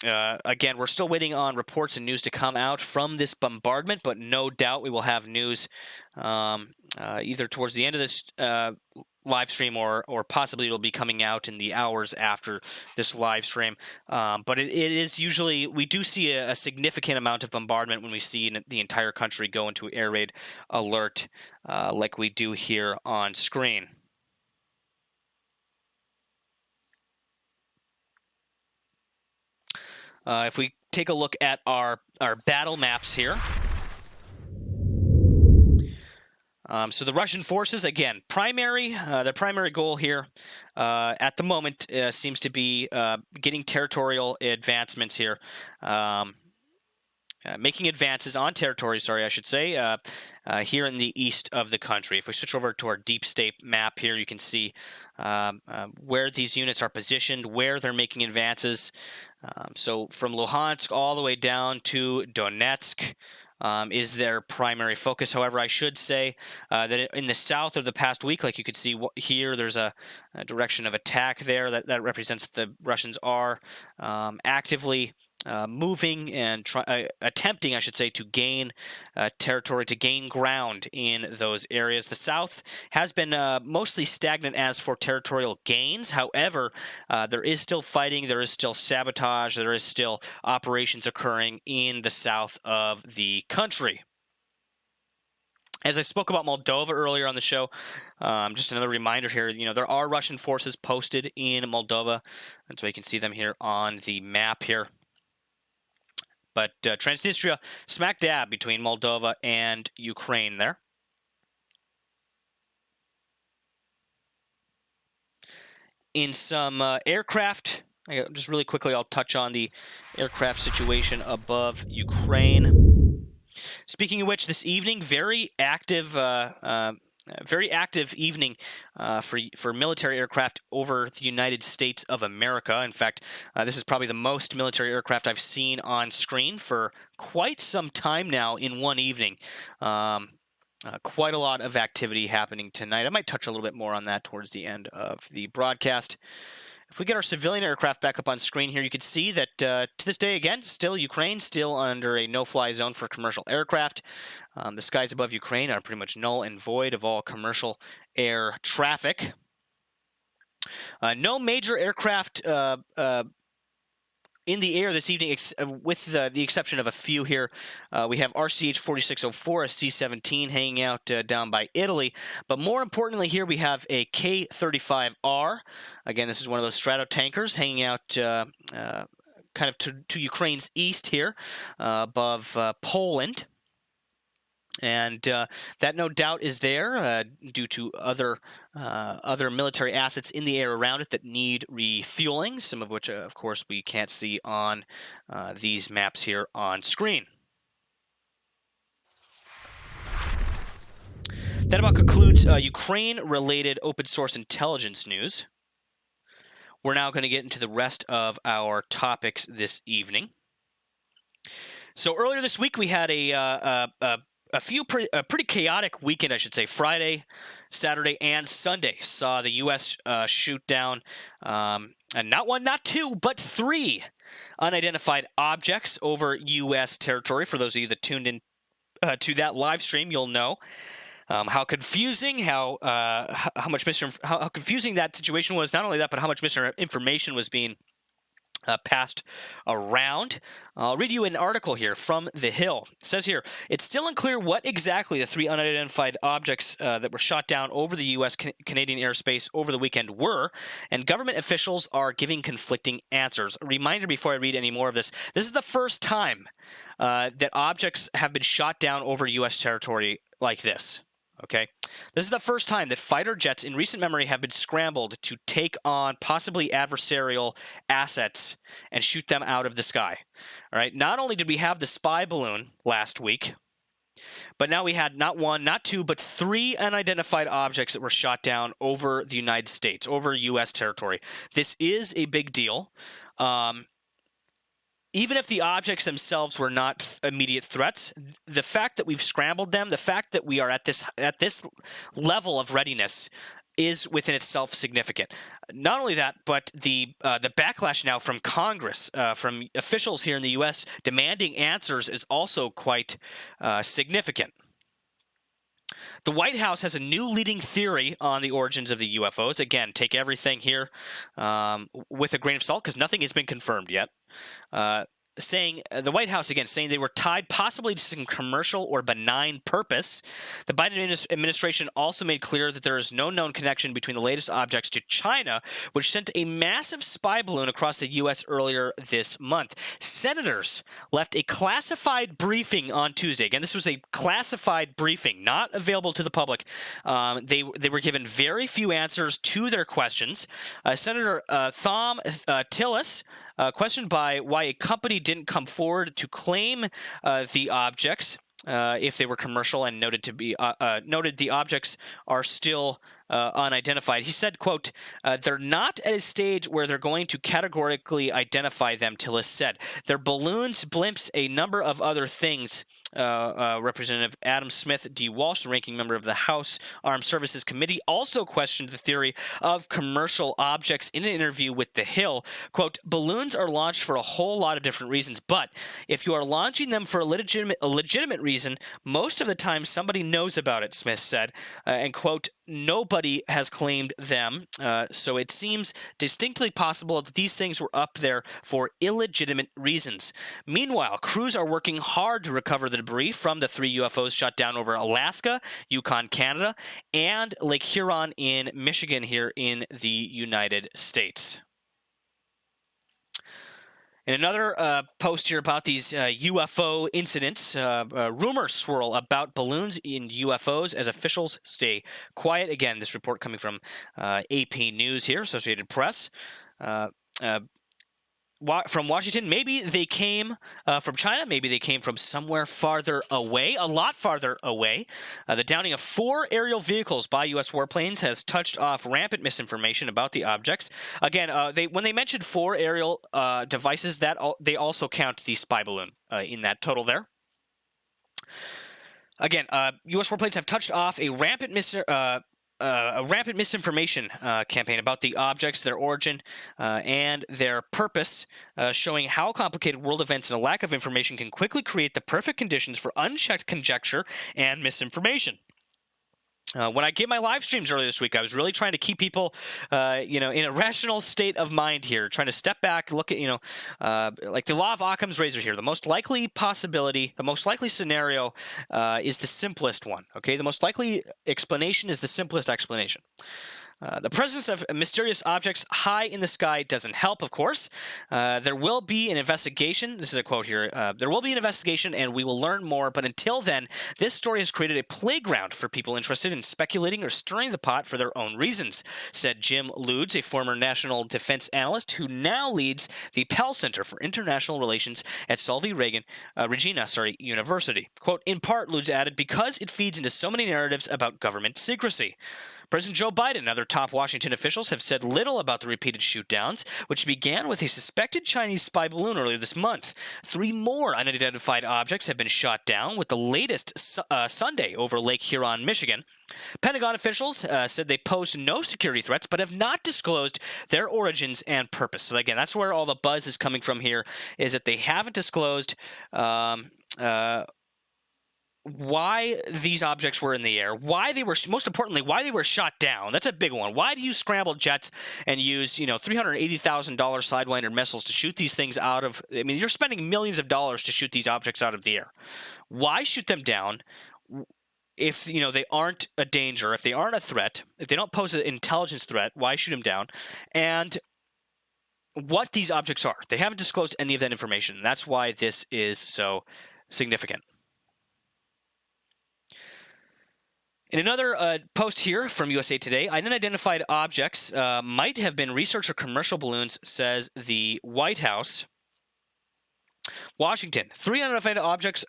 S1: Again, we're still waiting on reports and news to come out from this bombardment, but no doubt we will have news either towards the end of this live stream or possibly it'll be coming out in the hours after this live stream. But it is usually, we do see a significant amount of bombardment when we see the entire country go into air raid alert like we do here on screen. If we take a look at our battle maps here. So the Russian forces, again, their primary goal here at the moment seems to be getting territorial advancements here. Making advances on territory, here in the east of the country. If we switch over to our deep state map here, you can see where these units are positioned, where they're making advances. So from Luhansk all the way down to Donetsk is their primary focus. However, I should say that in the south of the past week, like you could see here, there's a direction of attack there that represents the Russians are actively moving and attempting, I should say, to gain territory, to gain ground in those areas. The South has been mostly stagnant as for territorial gains. However, there is still fighting, there is still sabotage, there is still operations occurring in the south of the country. As I spoke about Moldova earlier on the show, just another reminder here, there are Russian forces posted in Moldova, and so you can see them here on the map here. But Transnistria, smack dab between Moldova and Ukraine there. In some aircraft, just really quickly, I'll touch on the aircraft situation above Ukraine. Speaking of which, this evening, very active evening for military aircraft over the United States of America. In fact, this is probably the most military aircraft I've seen on screen for quite some time now in one evening. Quite a lot of activity happening tonight. I might touch a little bit more on that towards the end of the broadcast. If we get our civilian aircraft back up on screen here, you can see that to this day, again, still Ukraine, still under a no-fly zone for commercial aircraft. The skies above Ukraine are pretty much null and void of all commercial air traffic. No major aircraft in the air this evening, with the exception of a few here. We have RCH 4604, a C-17 hanging out down by Italy. But more importantly here, we have a K-35R. Again, this is one of those Stratotankers hanging out kind of to Ukraine's east here, above Poland. And that no doubt is there due to other military assets in the air around it that need refueling, some of which, of course, we can't see on these maps here on screen. That about concludes Ukraine-related open source intelligence news. We're now going to get into the rest of our topics this evening. So earlier this week, we had a pretty chaotic weekend, I should say. Friday, Saturday, and Sunday saw the U.S. shoot down not one, not two, but 3 unidentified objects over U.S. territory. For those of you that tuned in to that live stream, you'll know how confusing, how confusing that situation was. Not only that, but how much misinformation was being passed around. I'll read you an article here from The Hill. It says here, it's still unclear what exactly the 3 unidentified objects that were shot down over the U.S. Canadian airspace over the weekend were, and government officials are giving conflicting answers. A reminder before I read any more of this, this is the first time that objects have been shot down over U.S. territory like this. Okay, this is the first time that fighter jets in recent memory have been scrambled to take on possibly adversarial assets and shoot them out of the sky. All right, not only did we have the spy balloon last week, but now we had not 1, not 2, but 3 unidentified objects that were shot down over the United States, over U.S. territory. This is a big deal. Even if the objects themselves were not immediate threats, the fact that we've scrambled them, the fact that we are at this level of readiness is within itself significant. Not only that, but the backlash now from Congress, from officials here in the U.S. demanding answers is also quite significant. The White House has a new leading theory on the origins of the UFOs. Again, take everything here with a grain of salt because nothing has been confirmed yet. The White House, again, saying they were tied possibly to some commercial or benign purpose. The Biden administration also made clear that there is no known connection between the latest objects to China, which sent a massive spy balloon across the U.S. earlier this month. Senators left a classified briefing on Tuesday. Again, this was a classified briefing, not available to the public. They were given very few answers to their questions. Senator Thom Tillis, questioned by why a company didn't come forward to claim the objects if they were commercial, and noted the objects are still unidentified. He said, quote, they're not at a stage where they're going to categorically identify them, Tillis said. They're balloons, blimps, a number of other things. Representative Adam Smith D. Walsh, the ranking member of the House Armed Services Committee, also questioned the theory of commercial objects in an interview with The Hill. Quote, balloons are launched for a whole lot of different reasons, but if you are launching them for a legitimate reason, most of the time somebody knows about it, Smith said. And quote, nobody has claimed them, so it seems distinctly possible that these things were up there for illegitimate reasons. Meanwhile, crews are working hard to recover the debris from the 3 UFOs shot down over Alaska, Yukon, Canada, and Lake Huron in Michigan here in the United States. In another post here about these UFO incidents, rumors swirl about balloons in UFOs as officials stay quiet. Again, this report coming from AP News here, Associated Press. From Washington, maybe they came from China, maybe they came from somewhere farther away, a lot farther away. The downing of 4 aerial vehicles by U.S. warplanes has touched off rampant misinformation about the objects. Again, when they mentioned 4 aerial devices, they also count the spy balloon in that total there. Again, U.S. warplanes have touched off a rampant a rampant misinformation campaign about the objects, their origin, and their purpose, showing how complicated world events and a lack of information can quickly create the perfect conditions for unchecked conjecture and misinformation. When I gave my live streams earlier this week, I was really trying to keep people, in a rational state of mind here, trying to step back, look at, like the law of Occam's razor here. The most likely possibility, the most likely scenario is the simplest one, okay? The most likely explanation is the simplest explanation. The presence of mysterious objects high in the sky doesn't help, of course. There will be an investigation. This is a quote here. There will be an investigation, and we will learn more. But until then, this story has created a playground for people interested in speculating or stirring the pot for their own reasons, said Jim Ludes, a former national defense analyst who now leads the Pell Center for International Relations at Regina University. Quote, in part, Ludes added, because it feeds into so many narratives about government secrecy. President Joe Biden and other top Washington officials have said little about the repeated shoot-downs, which began with a suspected Chinese spy balloon earlier this month. 3 more unidentified objects have been shot down, with the latest Sunday over Lake Huron, Michigan. Pentagon officials said they posed no security threats, but have not disclosed their origins and purpose. So again, that's where all the buzz is coming from here, is that they haven't disclosed why these objects were in the air, why they were, most importantly, why they were shot down. That's a big one. Why do you scramble jets and use, $380,000 Sidewinder missiles to shoot these things out of, you're spending millions of dollars to shoot these objects out of the air. Why shoot them down if, they aren't a danger, if they aren't a threat, if they don't pose an intelligence threat, why shoot them down? And what these objects are. They haven't disclosed any of that information. That's why this is so significant. In another post here from USA Today, unidentified objects might have been research or commercial balloons, says the White House. Washington, 3 unidentified objects,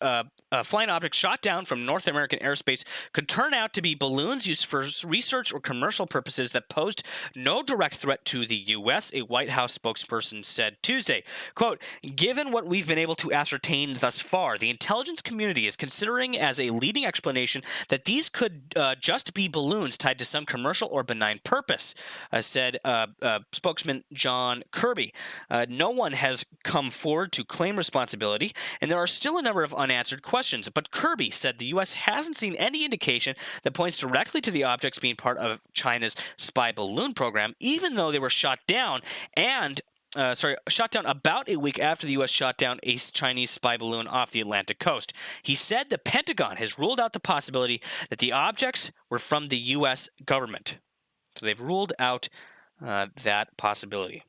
S1: flying objects shot down from North American airspace could turn out to be balloons used for research or commercial purposes that posed no direct threat to the U.S., a White House spokesperson said Tuesday. Quote, given what we've been able to ascertain thus far, the intelligence community is considering as a leading explanation that these could just be balloons tied to some commercial or benign purpose, said spokesman John Kirby. No one has come forward to claim responsibility, and there are still a number of unanswered questions. But Kirby said the U.S. hasn't seen any indication that points directly to the objects being part of China's spy balloon program, even though they were shot down about a week after the U.S. shot down a Chinese spy balloon off the Atlantic coast. He said the Pentagon has ruled out the possibility that the objects were from the U.S. government. So they've ruled out that possibility.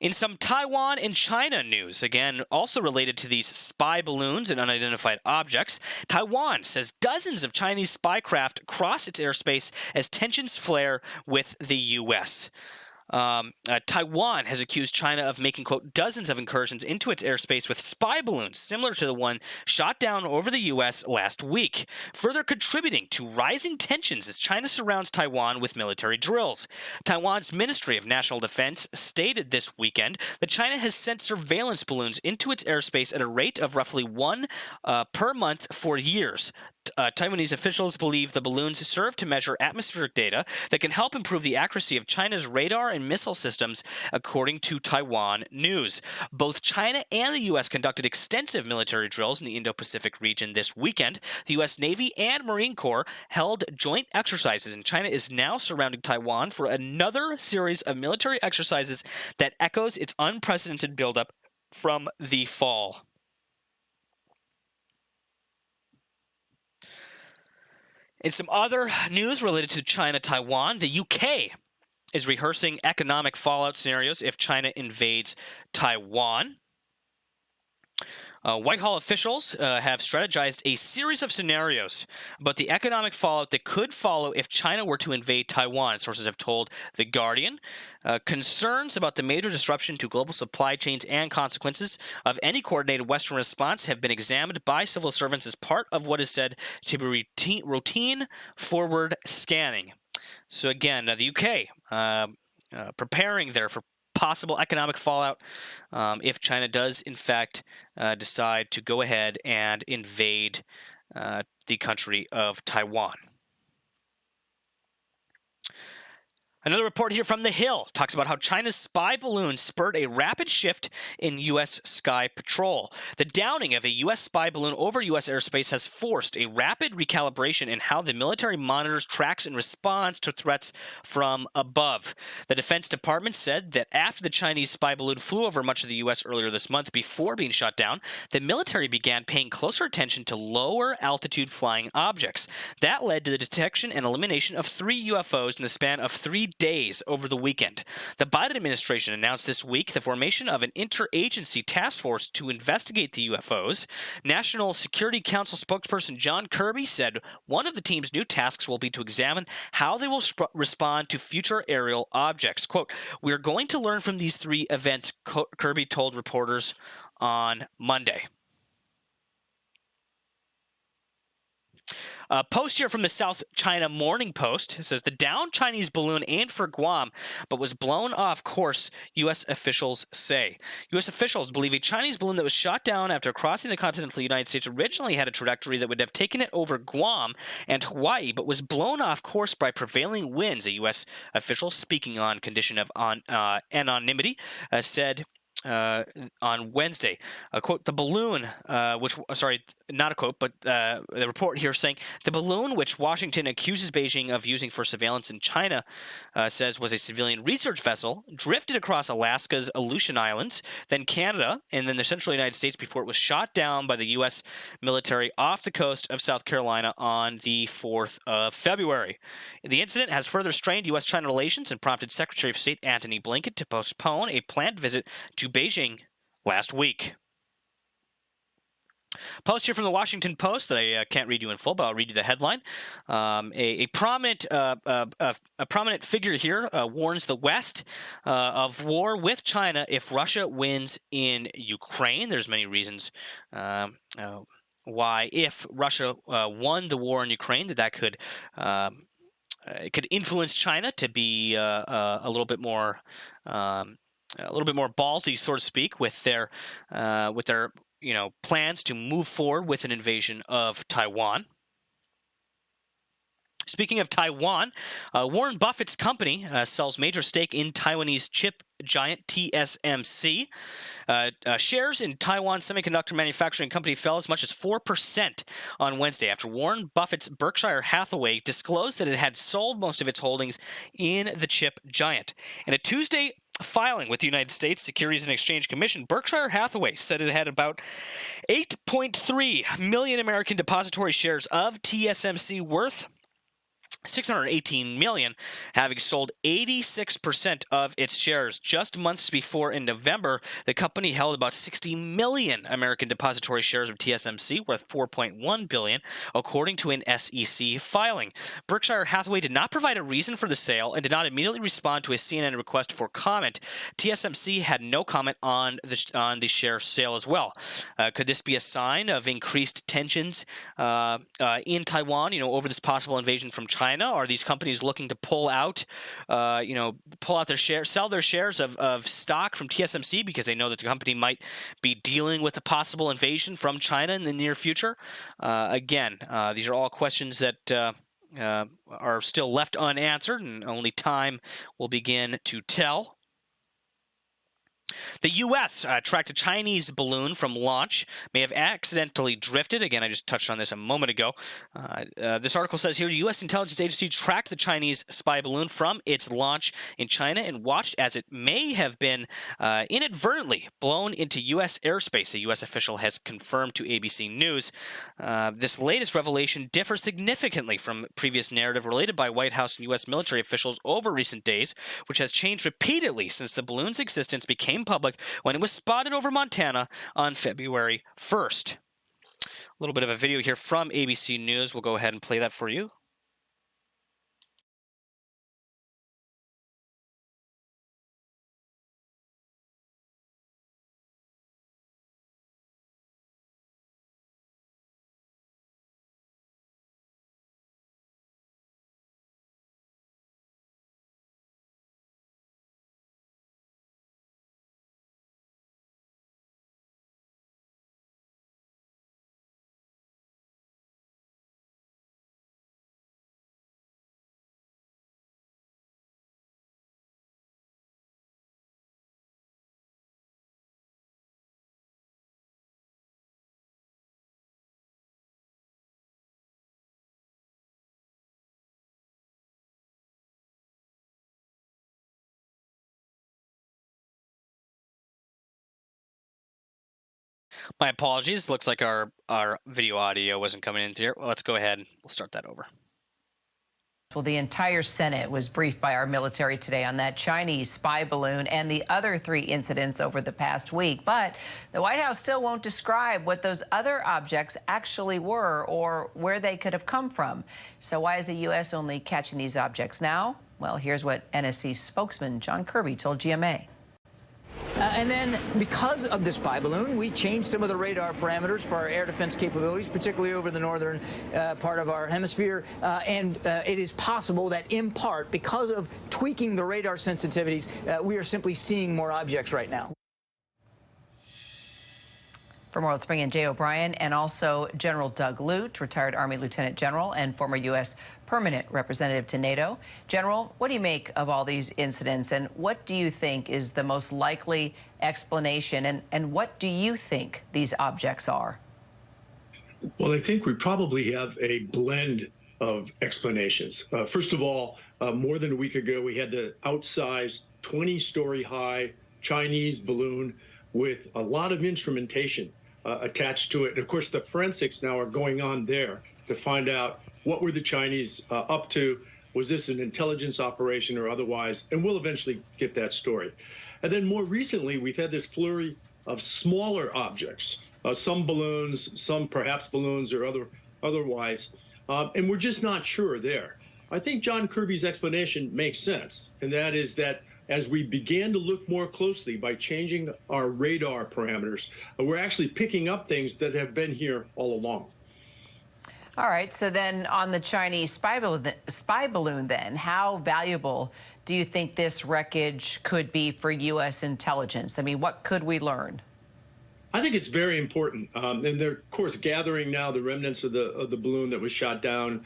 S1: In some Taiwan and China news, again, also related to these spy balloons and unidentified objects, Taiwan says dozens of Chinese spy craft cross its airspace as tensions flare with the U.S. Taiwan has accused China of making, quote, dozens of incursions into its airspace with spy balloons similar to the one shot down over the U.S. last week, further contributing to rising tensions as China surrounds Taiwan with military drills. Taiwan's Ministry of National Defense stated this weekend that China has sent surveillance balloons into its airspace at a rate of roughly 1 per month for years. Taiwanese officials believe the balloons serve to measure atmospheric data that can help improve the accuracy of China's radar and missile systems, according to Taiwan News. Both China and the U.S. conducted extensive military drills in the Indo-Pacific region this weekend. The U.S. Navy and Marine Corps held joint exercises, and China is now surrounding Taiwan for another series of military exercises that echoes its unprecedented buildup from the fall. In some other news related to China-Taiwan, the UK is rehearsing economic fallout scenarios if China invades Taiwan. Whitehall officials have strategized a series of scenarios about the economic fallout that could follow if China were to invade Taiwan, sources have told The Guardian. Concerns about the major disruption to global supply chains and consequences of any coordinated Western response have been examined by civil servants as part of what is said to be routine forward scanning. So again, the UK preparing there for possible economic fallout if China does, in fact, decide to go ahead and invade the country of Taiwan. Another report here from The Hill talks about how China's spy balloon spurred a rapid shift in U.S. sky patrol. The downing of a U.S. spy balloon over U.S. airspace has forced a rapid recalibration in how the military monitors, tracks, and responds to threats from above. The Defense Department said that after the Chinese spy balloon flew over much of the U.S. earlier this month before being shot down, the military began paying closer attention to lower altitude flying objects. That led to the detection and elimination of 3 UFOs in the span of 3 days over the weekend. The Biden administration announced this week the formation of an interagency task force to investigate the UFOs. National Security Council spokesperson John Kirby said one of the team's new tasks will be to examine how they will respond to future aerial objects. Quote, "We're going to learn from these 3 events," Kirby told reporters on Monday. A post here from the South China Morning Post says the downed Chinese balloon aimed for Guam but was blown off course, U.S. officials say. U.S. officials believe a Chinese balloon that was shot down after crossing the continental United States originally had a trajectory that would have taken it over Guam and Hawaii, but was blown off course by prevailing winds. A U.S. official speaking on condition of anonymity said on Wednesday. Quote, the balloon, not a quote, but the report here saying the balloon, which Washington accuses Beijing of using for surveillance in China, says was a civilian research vessel, drifted across Alaska's Aleutian Islands, then Canada, and then the central United States before it was shot down by the U.S. military off the coast of South Carolina on the 4th of February. The incident has further strained U.S.-China relations and prompted Secretary of State Antony Blinken to postpone a planned visit to Beijing last week. Post here from the Washington Post that I can't read you in full, but I'll read you the headline. A prominent figure here warns the West of war with China if Russia wins in Ukraine. There's many reasons why, if Russia won the war in Ukraine, that could it could influence China to be a little bit more ballsy, so to speak, with their plans to move forward with an invasion of Taiwan. Speaking of Taiwan, Warren Buffett's company sells major stake in Taiwanese chip giant TSMC. Shares in Taiwan semiconductor manufacturing company fell as much as 4% on Wednesday after Warren Buffett's Berkshire Hathaway disclosed that it had sold most of its holdings in the chip giant. In a Tuesday filing with the United States Securities and Exchange Commission, Berkshire Hathaway said it had about 8.3 million American depository shares of TSMC worth $618 million, having sold 86% of its shares. Just months before, in November, the company held about 60 million American depository shares of TSMC, worth $4.1 billion, according to an SEC filing. Berkshire Hathaway did not provide a reason for the sale and did not immediately respond to a CNN request for comment. TSMC had no comment on the share sale as well. Could this be a sign of increased tensions in Taiwan, over this possible invasion from China? Are these companies looking to pull out their shares, sell their shares of stock from TSMC because they know that the company might be dealing with a possible invasion from China in the near future? Again, these are all questions that are still left unanswered, and only time will begin to tell. The U.S. tracked a Chinese balloon from launch, may have accidentally drifted. Again, I just touched on this a moment ago. This article says here, the U.S. intelligence agency tracked the Chinese spy balloon from its launch in China and watched as it may have been inadvertently blown into U.S. airspace, a U.S. official has confirmed to ABC News. This latest revelation differs significantly from previous narrative related by White House and U.S. military officials over recent days, which has changed repeatedly since the balloon's existence became public when it was spotted over Montana on February 1st. A little bit of a video here from ABC News. We'll go ahead and play that for you. My apologies. Looks like our video audio wasn't coming in here. Well, let's go ahead and we'll start that over.
S2: Well, the entire Senate was briefed by our military today on that Chinese spy balloon and the other 3 incidents over the past week. But the White House still won't describe what those other objects actually were or where they could have come from. So why is the U.S. only catching these objects now? Well, here's what NSC spokesman John Kirby told GMA.
S3: And then, because of the spy balloon, we changed some of the radar parameters for our air defense capabilities, particularly over the northern part of our hemisphere. And it is possible that, in part, because of tweaking the radar sensitivities, we are simply seeing more objects right now.
S2: For more, let's bring in Jay O'Brien and also General Doug Lute, retired Army Lieutenant General and former U.S. Permanent Representative to NATO. General, what do you make of all these incidents, and what do you think is the most likely explanation, and what do you think these objects are?
S4: Well, I think we probably have a blend of explanations. First of all, more than a week ago, we had the outsized 20-story high Chinese balloon with a lot of instrumentation attached to it. And of course, the forensics now are going on there to find out what were the Chinese up to. Was this an intelligence operation or otherwise? And we'll eventually get that story. And then more recently, we've had this flurry of smaller objects, some balloons, some perhaps balloons or otherwise, and we're just not sure there. I think John Kirby's explanation makes sense, and that is that as we began to look more closely by changing our radar parameters, we're actually picking up things that have been here all along.
S2: All right, so then on the Chinese spy balloon then, how valuable do you think this wreckage could be for U.S. intelligence? I mean, what could we learn?
S4: I think it's very important, and they're of course gathering now the remnants of the balloon that was shot down,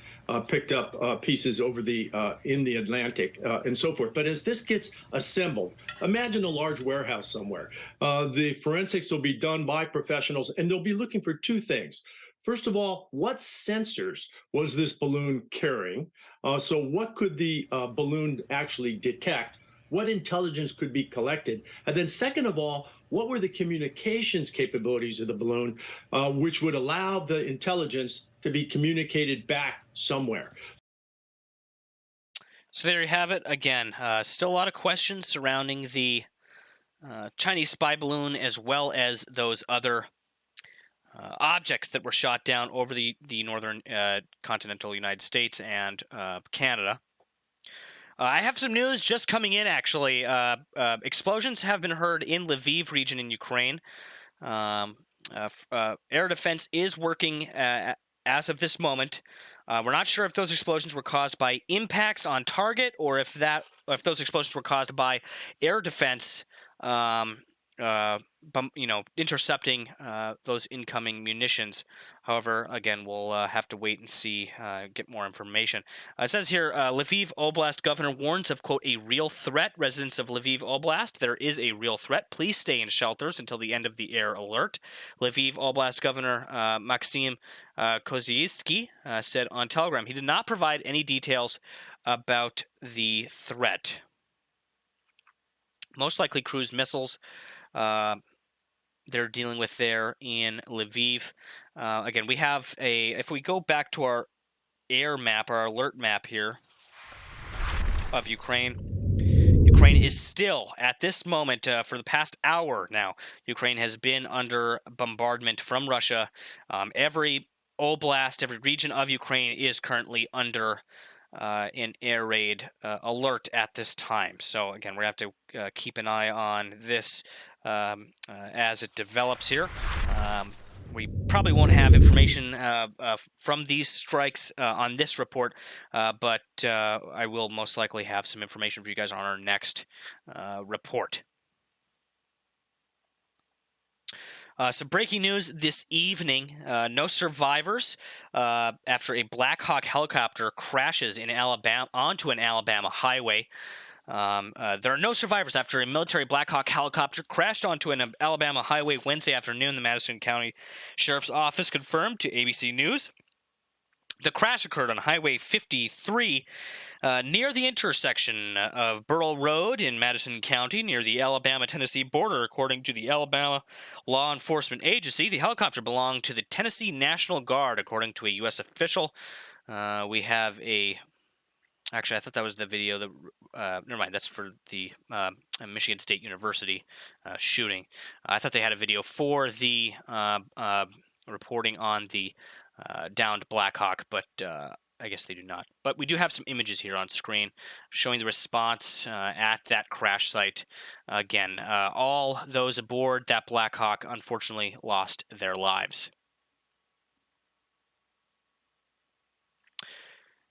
S4: picked up pieces over in the Atlantic, and so forth. But as this gets assembled, imagine a large warehouse somewhere. The forensics will be done by professionals, and they'll be looking for 2 things. First of all, what sensors was this balloon carrying? So what could the balloon actually detect? What intelligence could be collected? And then second of all, what were the communications capabilities of the balloon, which would allow the intelligence to be communicated back somewhere?
S1: So there you have it. Again, still a lot of questions surrounding the Chinese spy balloon as well as those other objects that were shot down over the northern continental United States and Canada. I have some news just coming in, actually. Explosions have been heard in Lviv region in Ukraine. Air defense is working as of this moment. We're not sure if those explosions were caused by impacts on target or if those explosions were caused by air defense intercepting those incoming munitions. However, again, we'll have to wait and see, get more information. It says here, Lviv Oblast governor warns of, quote, a real threat. Residents of Lviv Oblast, there is a real threat. Please stay in shelters until the end of the air alert. Lviv Oblast governor Maxim Koziysky said on Telegram he did not provide any details about the threat. Most likely cruise missiles they're dealing with there in Lviv. Again, we have if we go back to our air map, our alert map here of Ukraine, Ukraine is still, at this moment, for the past hour now, Ukraine has been under bombardment from Russia. Every oblast, every region of Ukraine is currently under an air raid alert at this time. So again, we have to keep an eye on this as it develops here. We probably won't have information from these strikes on this report, but I will most likely have some information for you guys on our next report. Some breaking news this evening. No survivors after a Black Hawk helicopter crashes in Alabama onto an Alabama highway. There are no survivors after a military Black Hawk helicopter crashed onto an Alabama highway Wednesday afternoon, the Madison County Sheriff's Office confirmed to ABC News. The crash occurred on Highway 53 near the intersection of Burrell Road in Madison County near the Alabama-Tennessee border. According to the Alabama Law Enforcement Agency, the helicopter belonged to the Tennessee National Guard, according to a U.S. official. We have a... Actually, I thought that was the video. Never mind, that's for the Michigan State University shooting. I thought they had a video for the reporting on the downed Blackhawk, but I guess they do not. But we do have some images here on screen showing the response at that crash site. Again, all those aboard that Blackhawk unfortunately lost their lives.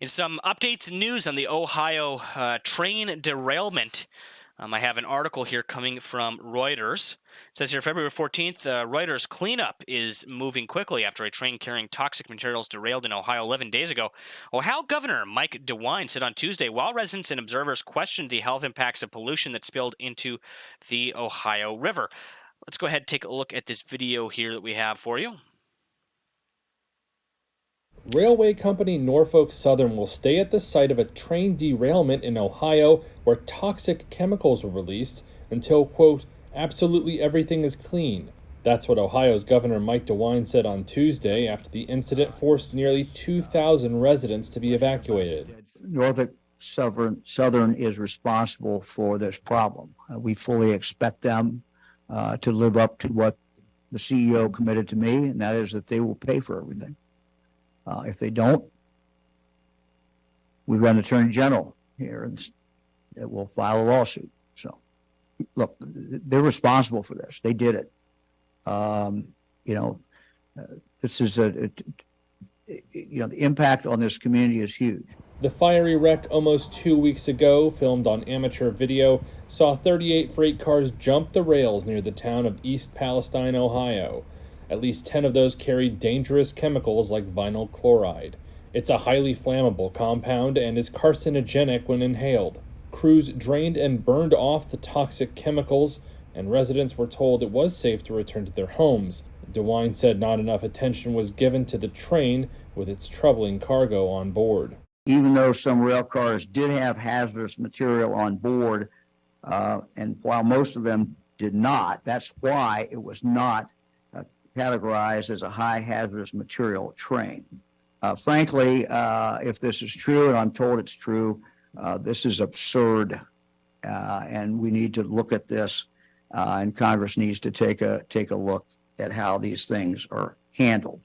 S1: In some updates and news on the Ohio train derailment, I have an article here coming from Reuters. It says here, February 14th, Reuters cleanup is moving quickly after a train carrying toxic materials derailed in Ohio 11 days ago. Ohio Governor Mike DeWine said on Tuesday, while residents and observers questioned the health impacts of pollution that spilled into the Ohio River. Let's go ahead and take a look at this video here that we have for you.
S5: Railway company Norfolk Southern will stay at the site of a train derailment in Ohio where toxic chemicals were released until, quote, absolutely everything is clean. That's what Ohio's Governor Mike DeWine said on Tuesday after the incident forced nearly 2,000 residents to be evacuated.
S6: Norfolk Southern is responsible for this problem. We fully expect them to live up to what the CEO committed to me, and that is that they will pay for everything. If they don't, we've got an attorney general here and that will file a lawsuit. So, look, they're responsible for this. They did it. This is the impact on this community is huge.
S5: The fiery wreck almost 2 weeks ago, filmed on amateur video, saw 38 freight cars jump the rails near the town of East Palestine, Ohio. At least 10 of those carried dangerous chemicals like vinyl chloride. It's a highly flammable compound and is carcinogenic when inhaled. Crews drained and burned off the toxic chemicals, and residents were told it was safe to return to their homes. DeWine said not enough attention was given to the train with its troubling cargo on board.
S6: Even though some rail cars did have hazardous material on board, and while most of them did not, that's why it was not categorized as a high hazardous material train. Frankly, if this is true, and I'm told it's true, this is absurd, and we need to look at this, and Congress needs to take a look at how these things are handled.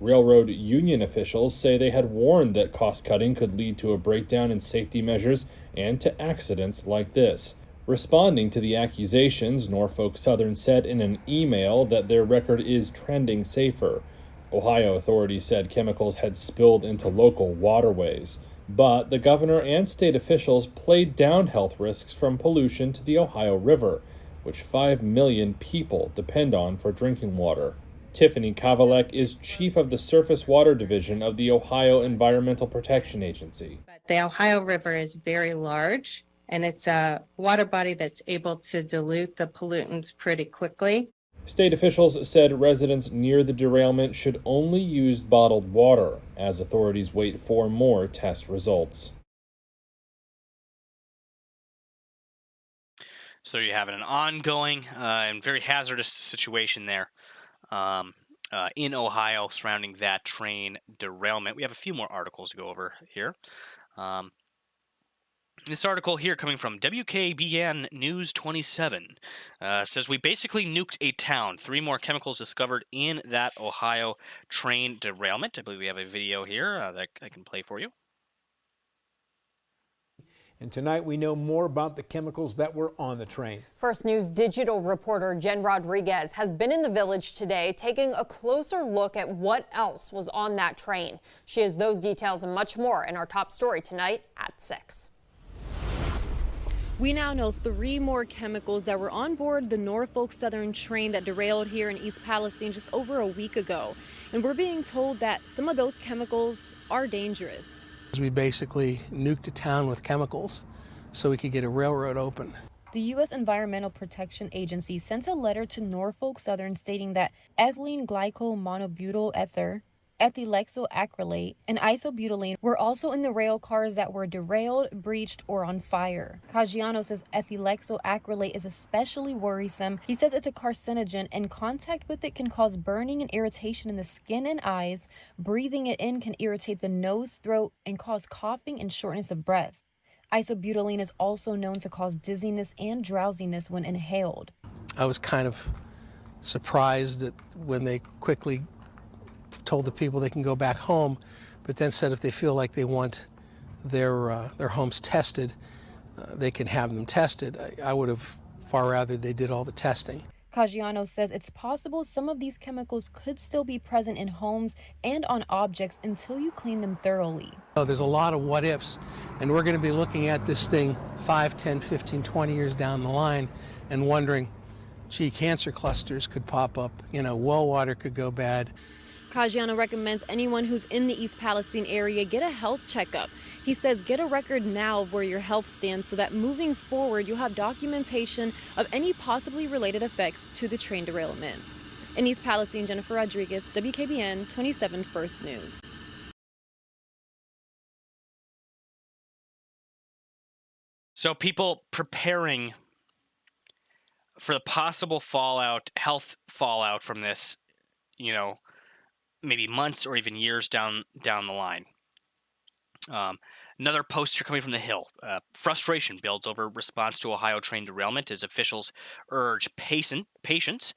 S5: Railroad union officials say they had warned that cost-cutting could lead to a breakdown in safety measures and to accidents like this. Responding to the accusations, Norfolk Southern said in an email that their record is trending safer. Ohio authorities said chemicals had spilled into local waterways, but the governor and state officials played down health risks from pollution to the Ohio River, which 5 million people depend on for drinking water. Tiffany Kavalek is chief of the Surface Water Division of the Ohio Environmental Protection Agency.
S7: The Ohio River is very large, and it's a water body that's able to dilute the pollutants pretty quickly.
S5: State officials said residents near the derailment should only use bottled water as authorities wait for more test results.
S1: So you have an ongoing and very hazardous situation there in Ohio surrounding that train derailment. We have a few more articles to go over here. This article here coming from WKBN News 27 says we basically nuked a town. 3 more chemicals discovered in that Ohio train derailment. I believe we have a video here that I can play for you.
S8: And tonight we know more about the chemicals that were on the train.
S9: First News digital reporter Jen Rodriguez has been in the village today taking a closer look at what else was on that train. She has those details and much more in our top story tonight at 6.
S10: We now know 3 more chemicals that were on board the Norfolk Southern train that derailed here in East Palestine just over a week ago. And we're being told that some of those chemicals are dangerous.
S11: We basically nuked a town with chemicals so we could get a railroad open.
S10: The U.S. Environmental Protection Agency sent a letter to Norfolk Southern stating that ethylene glycol monobutyl ether ethylexyl-acrylate, and isobutylene were also in the rail cars that were derailed, breached, or on fire. Caggiano says ethylexyl-acrylate is especially worrisome. He says it's a carcinogen, and contact with it can cause burning and irritation in the skin and eyes. Breathing it in can irritate the nose, throat, and cause coughing and shortness of breath. Isobutylene is also known to cause dizziness and drowsiness when inhaled.
S11: I was kind of surprised that when they quickly told the people they can go back home, but then said if they feel like they want their homes tested, they can have them tested. I would have far rather they did all the testing.
S10: Caggiano says it's possible some of these chemicals could still be present in homes and on objects until you clean them thoroughly.
S11: So there's a lot of what ifs, and we're going to be looking at this thing 5, 10, 15, 20 years down the line and wondering, gee, cancer clusters could pop up, well water could go bad.
S10: Caggiano recommends anyone who's in the East Palestine area get a health checkup. He says get a record now of where your health stands so that moving forward you'll have documentation of any possibly related effects to the train derailment. In East Palestine, Jennifer Rodriguez, WKBN 27 First News.
S1: So people preparing for the possible fallout, health fallout from this, maybe months or even years down the line. Another post here coming from the Hill. Frustration builds over response to Ohio train derailment as officials urge patience.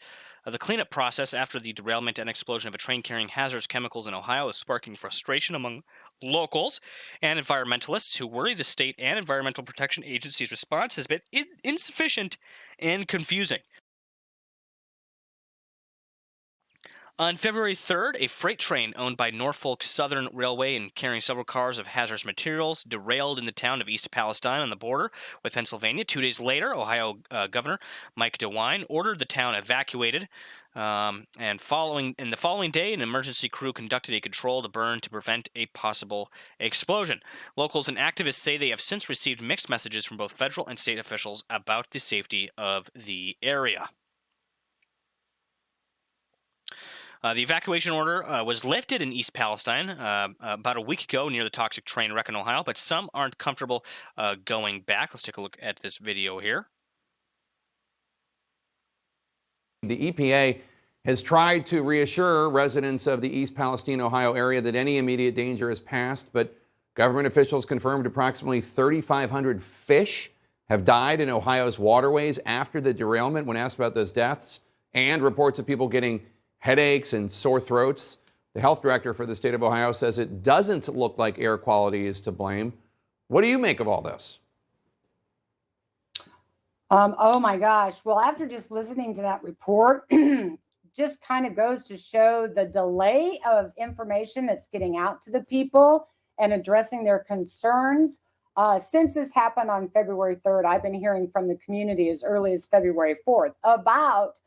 S1: The cleanup process after the derailment and explosion of a train carrying hazardous chemicals in Ohio is sparking frustration among locals and environmentalists who worry the state and environmental protection agency's response has been insufficient and confusing. On February 3rd, a freight train owned by Norfolk Southern Railway and carrying several cars of hazardous materials derailed in the town of East Palestine on the border with Pennsylvania. 2 days later, Ohio Governor Mike DeWine ordered the town evacuated. And the following day, an emergency crew conducted a controlled burn to prevent a possible explosion. Locals and activists say they have since received mixed messages from both federal and state officials about the safety of the area. The evacuation order was lifted in East Palestine about a week ago near the toxic train wreck in Ohio, but some aren't comfortable going back. Let's take a look at this video here.
S12: The EPA has tried to reassure residents of the East Palestine, Ohio area that any immediate danger is past, but government officials confirmed approximately 3,500 fish have died in Ohio's waterways after the derailment. When asked about those deaths and reports of people getting headaches and sore throats, the health director for the state of Ohio says it doesn't look like air quality is to blame. What do you make of all this?
S13: Oh my gosh. Well, after just listening to that report, just kind of goes to show the delay of information that's getting out to the people and addressing their concerns. Since this happened on February 3rd, I've been hearing from the community as early as February 4th about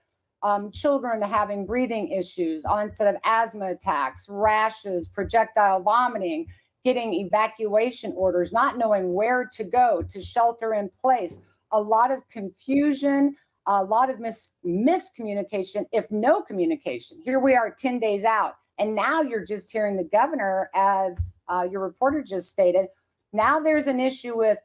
S13: children having breathing issues, onset of asthma attacks, rashes, projectile vomiting, getting evacuation orders, not knowing where to go to shelter in place, a lot of confusion, a lot of miscommunication, if no communication. Here we are 10 days out, and now you're just hearing the governor, as your reporter just stated, now there's an issue with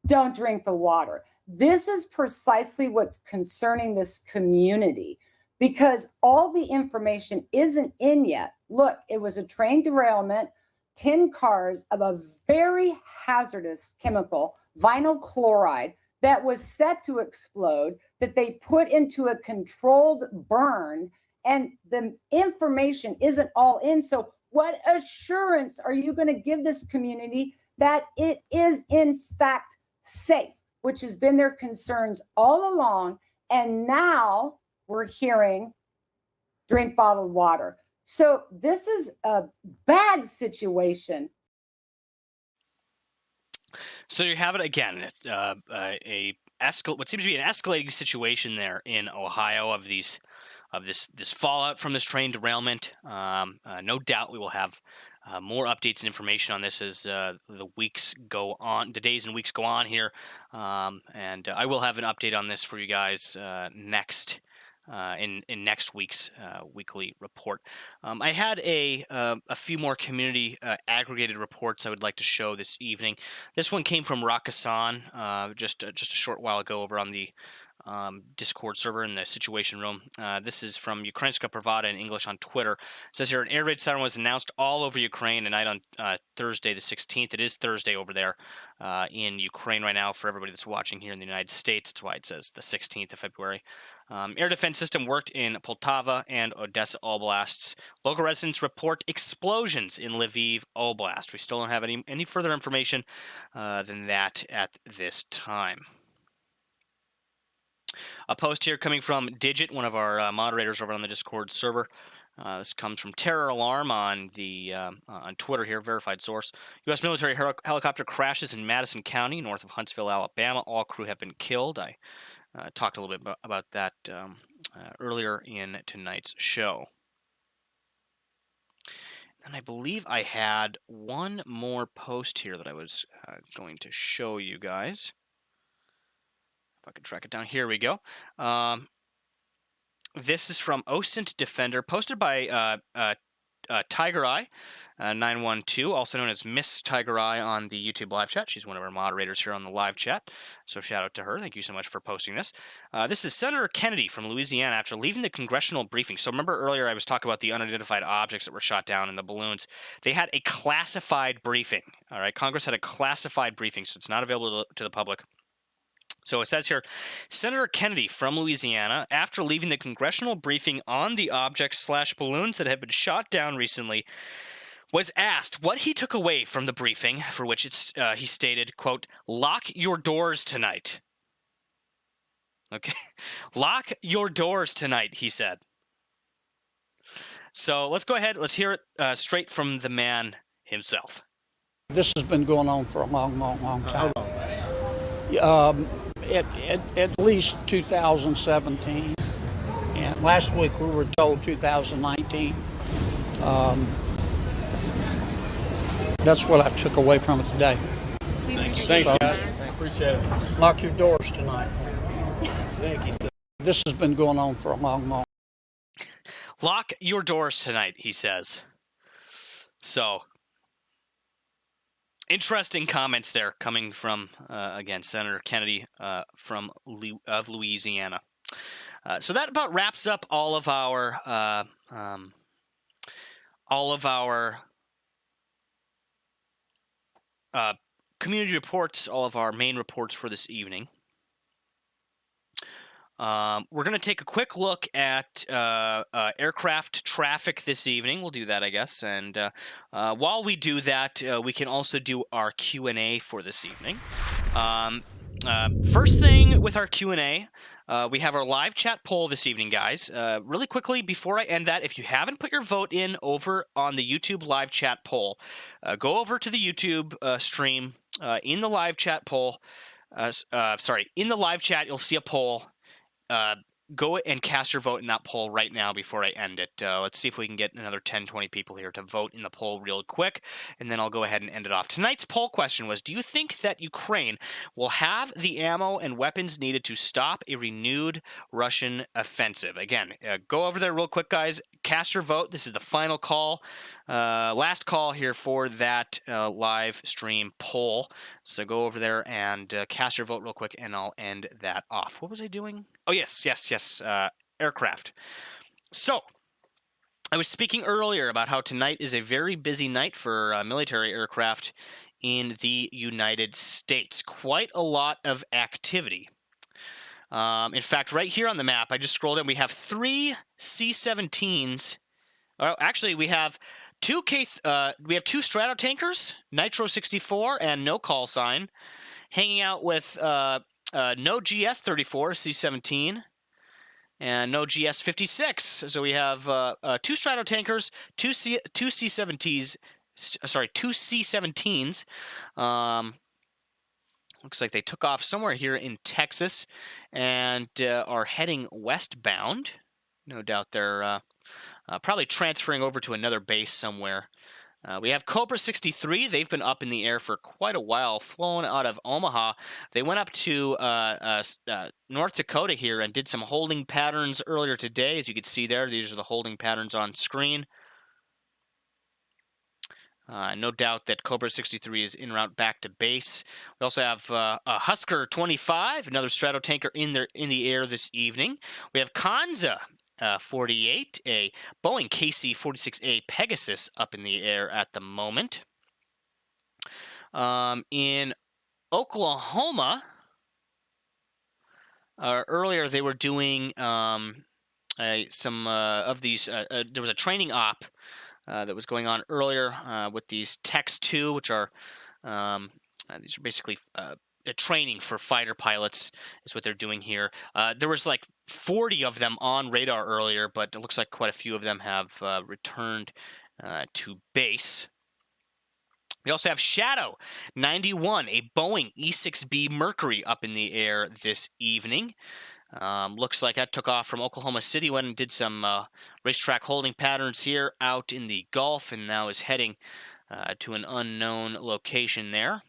S13: don't drink the water. This is precisely what's concerning this community because all the information isn't in yet. Look, it was a train derailment, 10 cars of a very hazardous chemical, vinyl chloride, that was set to explode, that they put into a controlled burn, and the information isn't all in. So what assurance are you going to give this community that it is in fact safe, which has been their concerns all along, and now we're hearing drink bottled water. So this is a bad situation.
S1: So you have it again, what seems to be an escalating situation there in Ohio of this fallout from this train derailment. No doubt we will have more updates and information on this as the days and weeks go on here, and I will have an update on this for you guys next in next week's weekly report. I had a few more community aggregated reports I would like to show this evening. This one came from Rakasan just a short while ago over on the Discord server in the Situation Room. This is from Ukrainska Pravda in English on Twitter. It says here, an air raid siren was announced all over Ukraine tonight on Thursday the 16th. It is Thursday over there in Ukraine right now for everybody that's watching here in the United States. That's why it says the 16th of February. Air defense system worked in Poltava and Odessa oblasts. Local residents report explosions in Lviv Oblast. We still don't have any further information than that at this time. A post here coming from Digit, one of our moderators over on the Discord server. This comes from Terror Alarm on the on Twitter here, verified source. U.S. military helicopter crashes in Madison County, north of Huntsville, Alabama. All crew have been killed. I talked a little bit about that earlier in tonight's show. And I believe I had one more post here that I was going to show you guys. If I can track it down. Here we go. This is from OSINT Defender, posted by Tiger Eye 912, also known as Miss Tiger Eye on the YouTube live chat. She's one of our moderators here on the live chat, so shout out to her. Thank you so much for posting this. This is Senator Kennedy from Louisiana after leaving the congressional briefing. So remember earlier I was talking about the unidentified objects that were shot down in the balloons. They had a classified briefing. All right, Congress had a classified briefing, so it's not available to the public. So it says here, Senator Kennedy from Louisiana, after leaving the congressional briefing on the objects/balloons that had been shot down recently, was asked what he took away from the briefing, for which he stated, quote, "Lock your doors tonight." Okay, lock your doors tonight, he said. So let's go ahead. Let's hear it straight from the man himself.
S14: This has been going on for a long time. At least 2017, and last week we were told 2019. That's what I took away from it today.
S5: Thanks, guys. Appreciate it.
S14: Lock your doors tonight.
S5: Thank you.
S14: This has been going on for a long.
S1: Lock your doors tonight, he says. So, interesting comments there coming from, again, Senator Kennedy of Louisiana. So that about wraps up all of our community reports, all of our main reports for this evening. We're going to take a quick look at aircraft traffic this evening. We'll do that, I guess. And while we do that, we can also do our Q&A for this evening. First thing with our Q&A, we have our live chat poll this evening, guys. Really quickly, before I end that, if you haven't put your vote in over on the YouTube live chat poll, go over to the YouTube stream. In the live chat poll, in the live chat, you'll see a poll. Go and cast your vote in that poll right now before I end it. Let's see if we can get another 10, 20 people here to vote in the poll real quick, and then I'll go ahead and end it off. Tonight's poll question was, do you think that Ukraine will have the ammo and weapons needed to stop a renewed Russian offensive? Again, go over there real quick, guys. Cast your vote. This is the final call. Last call here for that live stream poll. So go over there and cast your vote real quick, and I'll end that off. What was I doing? Oh, yes. Aircraft. So I was speaking earlier about how tonight is a very busy night for military aircraft in the United States. Quite a lot of activity. In fact, right here on the map, I just scrolled in. We have 3 C-17s. Actually, we have two Stratotankers, Nitro 64 and No Call Sign, hanging out with no GS-34 C-17 and no GS-56. So we have 2 Stratotankers, two C-17s. Looks like they took off somewhere here in Texas and are heading westbound. No doubt they're probably transferring over to another base somewhere We have Cobra 63. They've been up in the air for quite a while, flown out of Omaha. They went up to North Dakota here and did some holding patterns earlier today. As you can see there, these are the holding patterns on screen. No doubt that Cobra 63 is en route back to base. We also have a Husker 25, another Stratotanker in the air this evening. We have Kanza 48, a Boeing KC-46A Pegasus up in the air at the moment. In Oklahoma, earlier they were doing some of these. There was a training op that was going on earlier with these Techs 2, which are these are basically a training for fighter pilots is what they're doing here. There was like 40 of them on radar earlier, but it looks like quite a few of them have returned to base. We also have Shadow 91, a Boeing E-6B Mercury up in the air this evening. Looks like that took off from Oklahoma City, went and did some racetrack holding patterns here out in the Gulf, and now is heading to an unknown location there.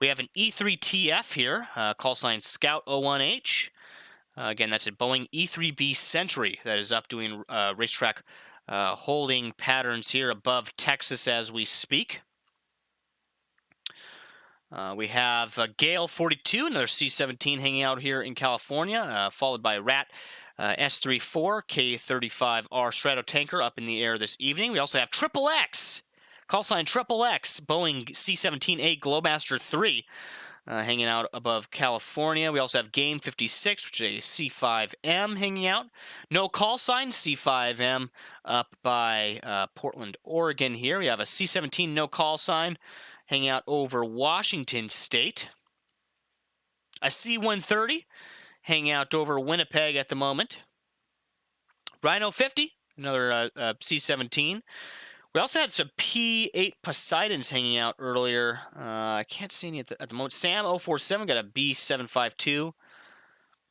S1: We have an E3TF here, call sign Scout 01H. Again, that's a Boeing E3B Century that is up doing racetrack holding patterns here above Texas as we speak. We have Gale 42, another C-17 hanging out here in California, followed by Rat S-34, K-35R Stratotanker up in the air this evening. We also have Triple X, call sign Triple X, Boeing C-17A Globemaster 3 hanging out above California. We also have Game 56, which is a C-5M hanging out. No call sign, C-5M up by Portland, Oregon here. We have a C-17 no call sign hanging out over Washington State. A C-130 hanging out over Winnipeg at the moment. Rhino 50, another C-17. We also had some P-8 Poseidons hanging out earlier. I can't see any at the moment. Sam 047 got a B-752.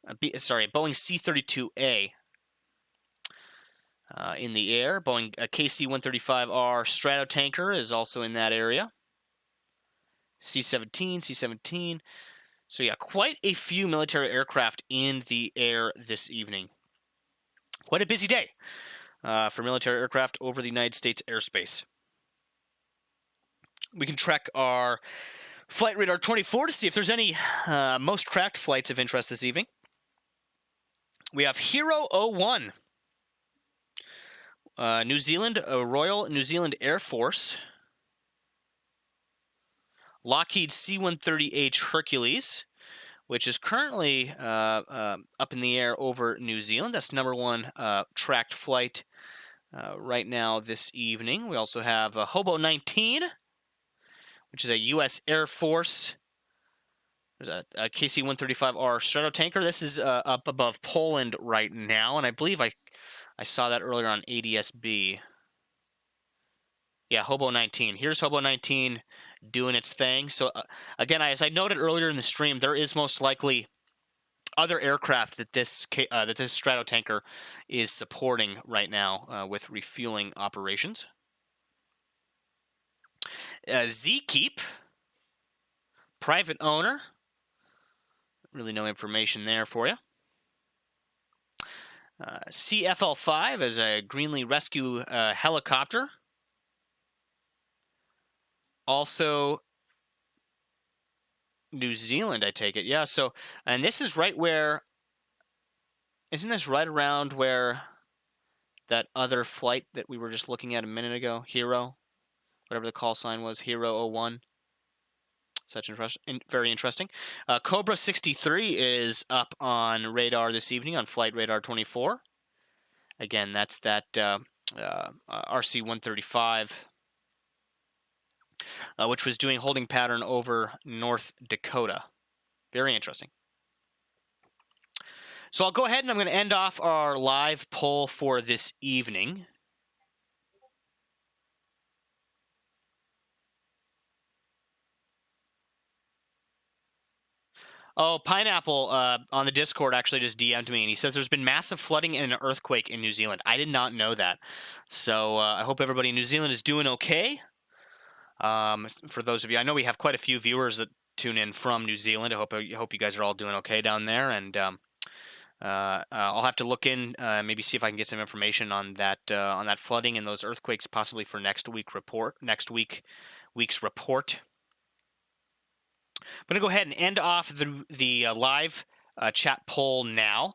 S1: Boeing C-32A in the air. Boeing KC-135R Stratotanker is also in that area. C-17, C-17. So yeah, quite a few military aircraft in the air this evening. Quite a busy day for military aircraft over the United States airspace. We can track our Flight Radar 24 to see if there's any most tracked flights of interest this evening. We have Hero 01, New Zealand, Royal New Zealand Air Force. Lockheed C-130H Hercules, which is currently up in the air over New Zealand. That's number one tracked flight right now this evening. We also have Hobo 19, which is a U.S. Air Force. There's a KC-135R Stratotanker. This is up above Poland right now, and I believe I saw that earlier on ADS-B. Yeah, Hobo 19. Here's Hobo 19 doing its thing. So again, as I noted earlier in the stream, there is most likely other aircraft that this Stratotanker is supporting right now with refueling operations. Z-Keep, private owner. Really no information there for you. CFL-5 is a Greenlee Rescue helicopter. Also, New Zealand, I take it. Yeah, so, and this is right where, isn't this right around where that other flight that we were just looking at a minute ago, Hero, whatever the call sign was, Hero 01. Very interesting. Cobra 63 is up on radar this evening on Flight Radar 24. Again, that's that RC-135. Which was doing holding pattern over North Dakota. Very interesting. So I'll go ahead and I'm going to end off our live poll for this evening. Oh, Pineapple on the Discord actually just DM'd me, and he says there's been massive flooding and an earthquake in New Zealand. I did not know that. So I hope everybody in New Zealand is doing okay. For those of you, I know we have quite a few viewers that tune in from New Zealand. I hope you guys are all doing okay down there, and I'll have to look in, maybe see if I can get some information on that flooding and those earthquakes, possibly for next week's report. I'm going to go ahead and end off the live chat poll now.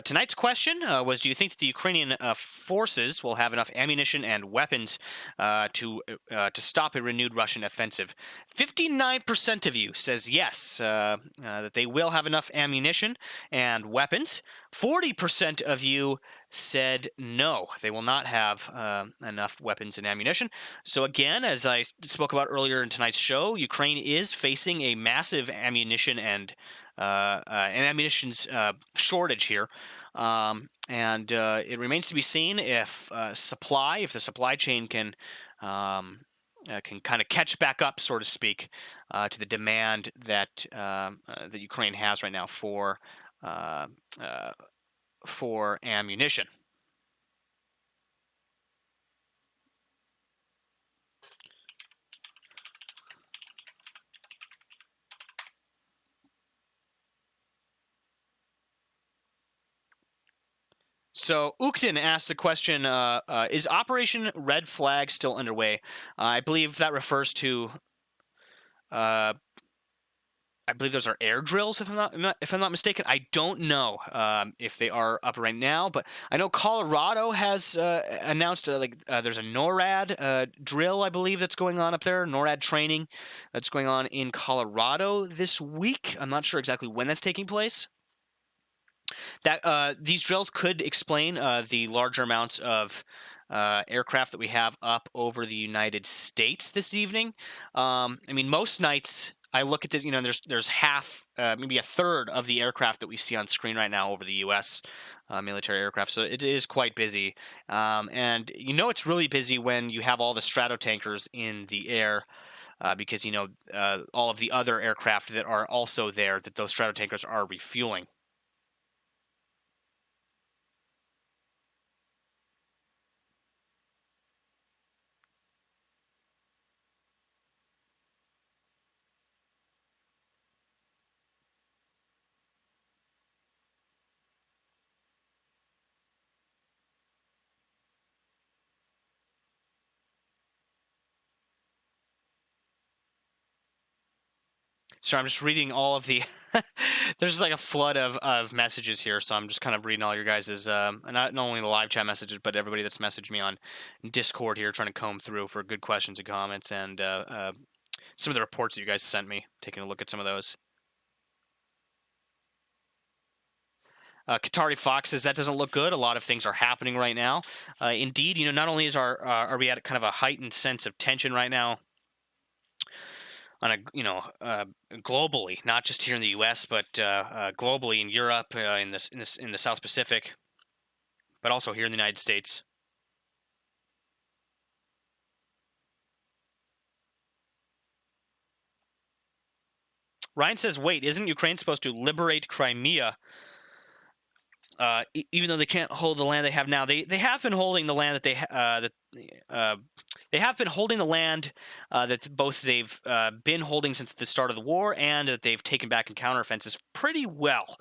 S1: Tonight's question was, do you think that the Ukrainian forces will have enough ammunition and weapons to stop a renewed Russian offensive? 59% of you says yes, that they will have enough ammunition and weapons. 40% of you said no, they will not have enough weapons and ammunition. So again, as I spoke about earlier in tonight's show, Ukraine is facing a massive ammunition and ammunition's shortage here, and it remains to be seen if the supply chain can kind of catch back up, so to speak, to the demand that that Ukraine has right now for ammunition. So Ukten asked the question, is Operation Red Flag still underway? I believe that refers to, I believe those are air drills, if I'm not mistaken. I don't know if they are up right now, but I know Colorado has announced there's a NORAD drill, I believe, that's going on up there, NORAD training that's going on in Colorado this week. I'm not sure exactly when that's taking place. That these drills could explain the larger amounts of aircraft that we have up over the United States this evening. I mean, most nights I look at this, there's half, maybe a third of the aircraft that we see on screen right now over the U.S. Military aircraft. So it is quite busy, and it's really busy when you have all the Stratotankers in the air. Because all of the other aircraft that are also there, that those Stratotankers are refueling. So I'm just reading all of the there's like a flood of messages here, so I'm just kind of reading all your guys' not only the live chat messages, but everybody that's messaged me on Discord here, trying to comb through for good questions and comments, and some of the reports that you guys sent me, taking a look at some of those. Qatari Fox says that doesn't look good. A lot of things are happening right now. Indeed, not only are we at kind of a heightened sense of tension right now, on a globally, not just here in the U.S., but globally in Europe, in the South Pacific, but also here in the United States. Ryan says, "Wait, isn't Ukraine supposed to liberate Crimea? Even though they can't hold the land they have now, they have been holding the land that they have been holding the land that both they've been holding since the start of the war, and that they've taken back in counteroffensives pretty well.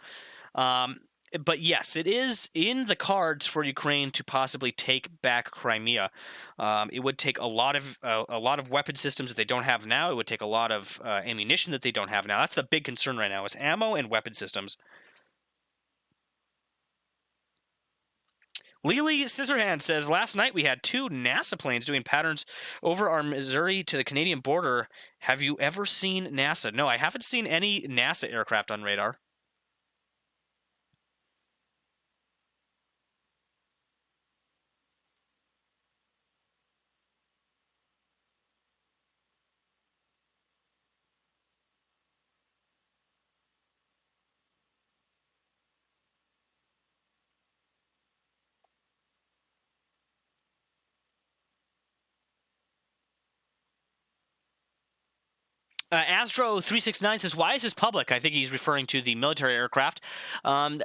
S1: But yes, it is in the cards for Ukraine to possibly take back Crimea. It would take a lot of weapon systems that they don't have now. It would take a lot of ammunition that they don't have now. That's the big concern right now, is ammo and weapon systems." Lily Scissorhand says, "Last night we had 2 NASA planes doing patterns over our Missouri to the Canadian border. Have you ever seen NASA?" No, I haven't seen any NASA aircraft on radar. Astro 369 says, "Why is this public?" I think he's referring to the military aircraft. When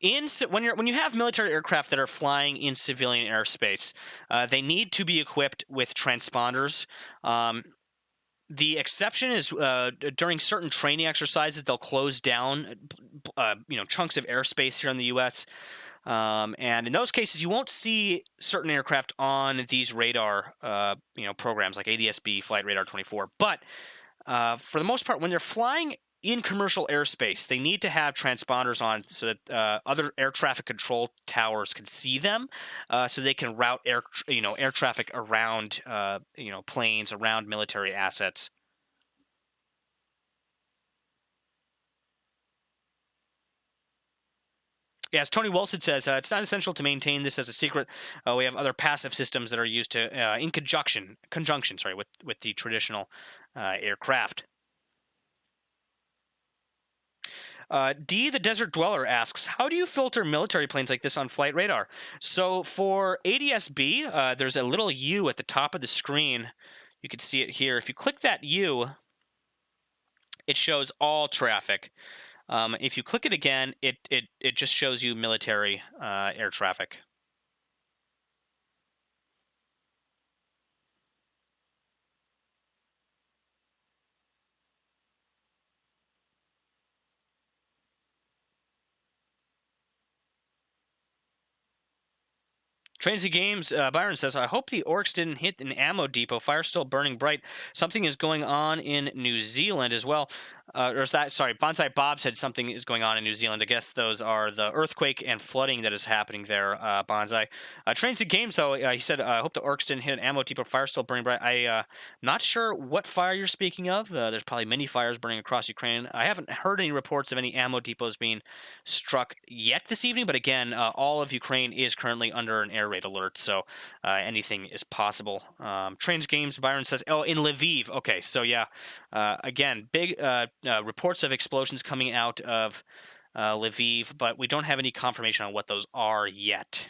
S1: you have military aircraft that are flying in civilian airspace, they need to be equipped with transponders. The exception is during certain training exercises, they'll close down, chunks of airspace here in the U.S. And in those cases, you won't see certain aircraft on these radar, programs like ADS-B, Flight Radar 24. But for the most part, when they're flying in commercial airspace, they need to have transponders on so that other air traffic control towers can see them, so they can route air traffic around, planes, around military assets. Yeah, as Tony Wilson says, it's not essential to maintain this as a secret. We have other passive systems that are used to in conjunction, with the traditional aircraft. D, the Desert Dweller, asks, how do you filter military planes like this on flight radar? So for ADS-B, there's a little U at the top of the screen. You can see it here. If you click that U, it shows all traffic. If you click it again, it just shows you military air traffic. Transy Games, Byron says, I hope the orcs didn't hit an ammo depot. Fire's still burning bright. Something is going on in New Zealand as well. Bonsai Bob said something is going on in New Zealand. I guess those are the earthquake and flooding that is happening there, Bonsai. Transy Games, though, he said, I hope the orcs didn't hit an ammo depot. Fire's still burning bright. Not sure what fire you're speaking of. There's probably many fires burning across Ukraine. I haven't heard any reports of any ammo depots being struck yet this evening, but again, all of Ukraine is currently under an air raid alert, so anything is possible. Trains Games, Byron says, oh, in Lviv. Okay, so yeah, again, big reports of explosions coming out of Lviv, but we don't have any confirmation on what those are yet.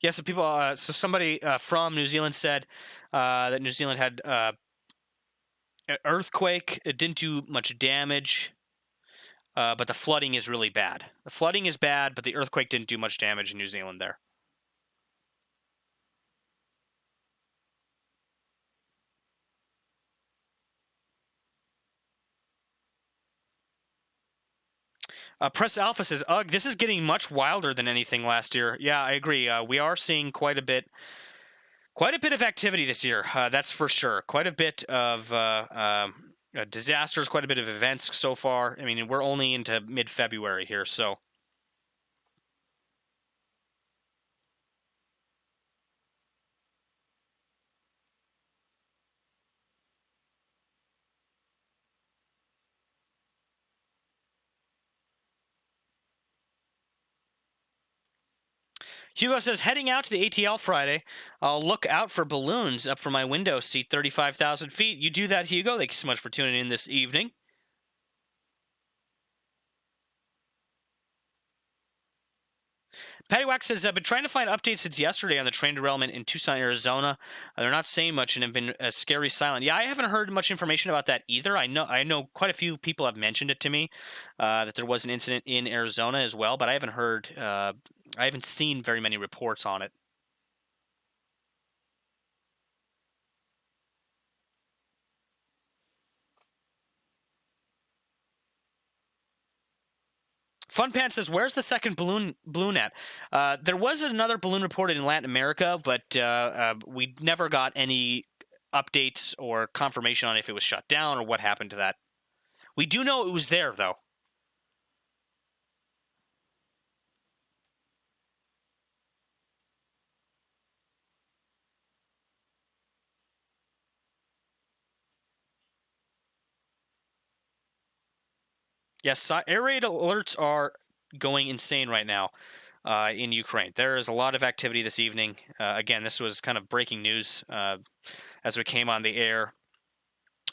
S1: Yeah, so people. So somebody from New Zealand said that New Zealand had an earthquake. It didn't do much damage, but the flooding is really bad. The flooding is bad, but the earthquake didn't do much damage in New Zealand there. Press Alpha says, ugh, this is getting much wilder than anything last year. Yeah, I agree. We are seeing quite a bit of activity this year. That's for sure. Quite a bit of disasters, quite a bit of events so far. I mean, we're only into mid-February here, so. Hugo says, heading out to the ATL Friday, I'll look out for balloons up from my window seat, 35,000 feet. You do that, Hugo. Thank you so much for tuning in this evening. Patty Wax says, I've been trying to find updates since yesterday on the train derailment in Tucson, Arizona. They're not saying much and have been scary silent. Yeah, I haven't heard much information about that either. I know quite a few people have mentioned it to me, that there was an incident in Arizona as well, but I haven't heard, I haven't seen very many reports on it. Fun Pants says, where's the second balloon at? There was another balloon reported in Latin America, but we never got any updates or confirmation on if it was shut down or what happened to that. We do know it was there, though. Yes, air raid alerts are going insane right now. in Ukraine. There is a lot of activity this evening. Again, this was kind of breaking news as we came on the air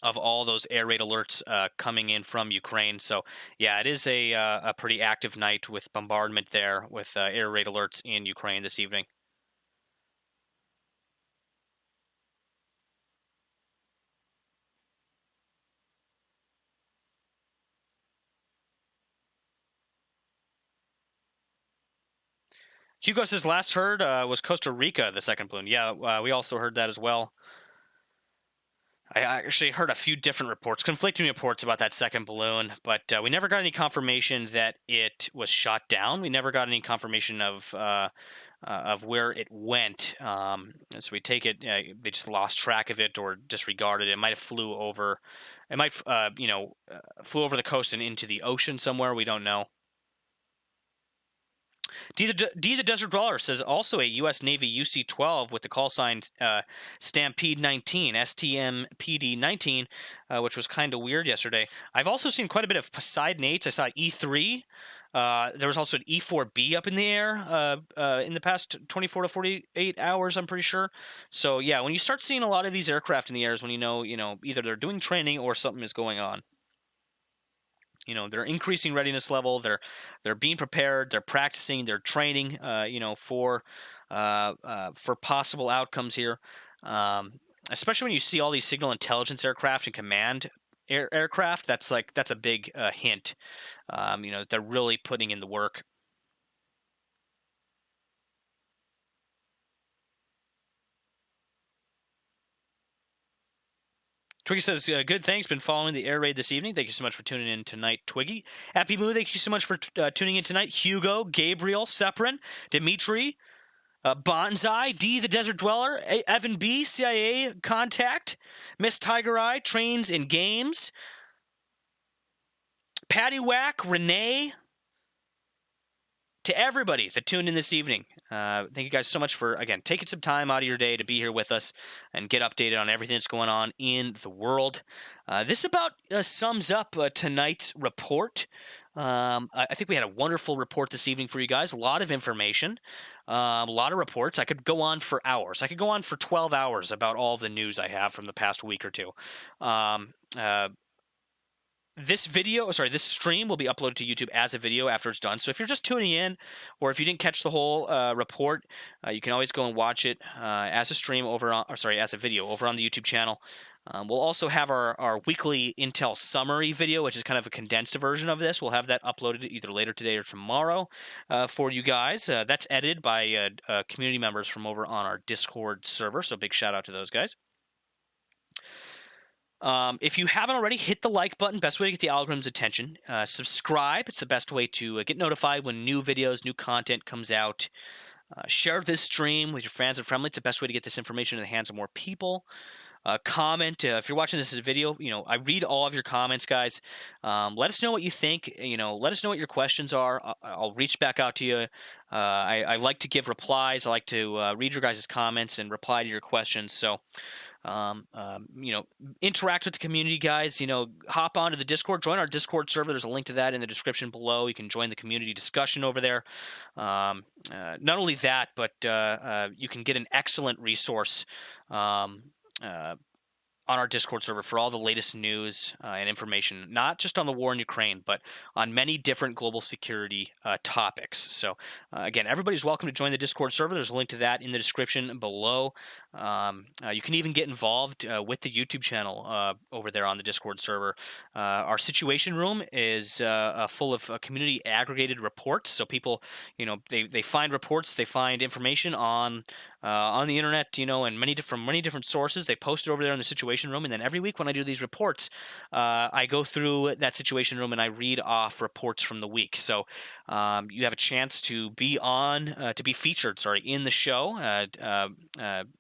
S1: of all those air raid alerts coming in from Ukraine. So, yeah, it is a pretty active night with bombardment there, with air raid alerts in Ukraine this evening. Hugo says last heard was Costa Rica, the second balloon. Yeah, we also heard that as well. I actually heard a few different reports, conflicting reports about that second balloon, but we never got any confirmation that it was shot down. We never got any confirmation of where it went. So we take it they just lost track of it or disregarded it. It might have flew over. It might flew over the coast and into the ocean somewhere. We don't know. D the Desert Dweller says also a U.S. Navy UC-12 with the call sign Stampede 19, STMPD 19, which was kind of weird yesterday. I've also seen quite a bit of Poseidon 8s. I saw E3. There was also an E4B up in the air in the past 24 to 48 hours, I'm pretty sure. So, yeah, when you start seeing a lot of these aircraft in the air is when you know, either they're doing training or something is going on. They're increasing readiness level. They're being prepared. They're practicing. They're training. For possible outcomes here. Especially when you see all these signal intelligence aircraft and command aircraft. That's a big hint. They're really putting in the work. Twiggy says, good, thanks. Been following the air raid this evening. Thank you so much for tuning in tonight, Twiggy. Happy Moo, thank you so much for tuning in tonight. Hugo, Gabriel, Seprin, Dimitri, Bonsai, D, the Desert Dweller, Evan B, CIA Contact, Miss Tiger Eye, Trains and Games, Patty Whack, Renee, to everybody that tuned in this evening. Thank you guys so much for, again, taking some time out of your day to be here with us and get updated on everything that's going on in the world. This about sums up tonight's report. I think we had a wonderful report this evening for you guys. A lot of information, a lot of reports. I could go on for hours. I could go on for 12 hours about all the news I have from the past week or two. This stream will be uploaded to YouTube as a video after it's done. So if you're just tuning in, or if you didn't catch the whole report, you can always go and watch it as a stream as a video over on the YouTube channel. We'll also have our weekly Intel summary video, which is kind of a condensed version of this. We'll have that uploaded either later today or tomorrow for you guys. That's edited by community members from over on our Discord server, so big shout out to those guys. If you haven't already, hit the like button. Best way to get the algorithm's attention. Subscribe. It's the best way to get notified when new videos, new content comes out. Share this stream with your friends and family. It's the best way to get this information in the hands of more people. Comment. If you're watching this as a video, I read all of your comments, guys. Let us know what you think. Let us know what your questions are. I'll reach back out to you. I like to give replies. I like to read your guys' comments and reply to your questions. So, interact with the community, guys. Hop onto the Discord, join our Discord server. There's a link to that in the description below. You can join the community discussion over there. Not only that, but you can get an excellent resource on our Discord server for all the latest news and information, not just on the war in Ukraine, but on many different global security topics. So, again, everybody's welcome to join the Discord server. There's a link to that in the description below. You can even get involved with the YouTube channel over there on the Discord server. Our Situation Room is full of community aggregated reports. So people, they find reports, they find information on the internet, and from many different sources. They post it over there in the Situation Room, and then every week when I do these reports, I go through that Situation Room and I read off reports from the week. So you have a chance to be featured, in the show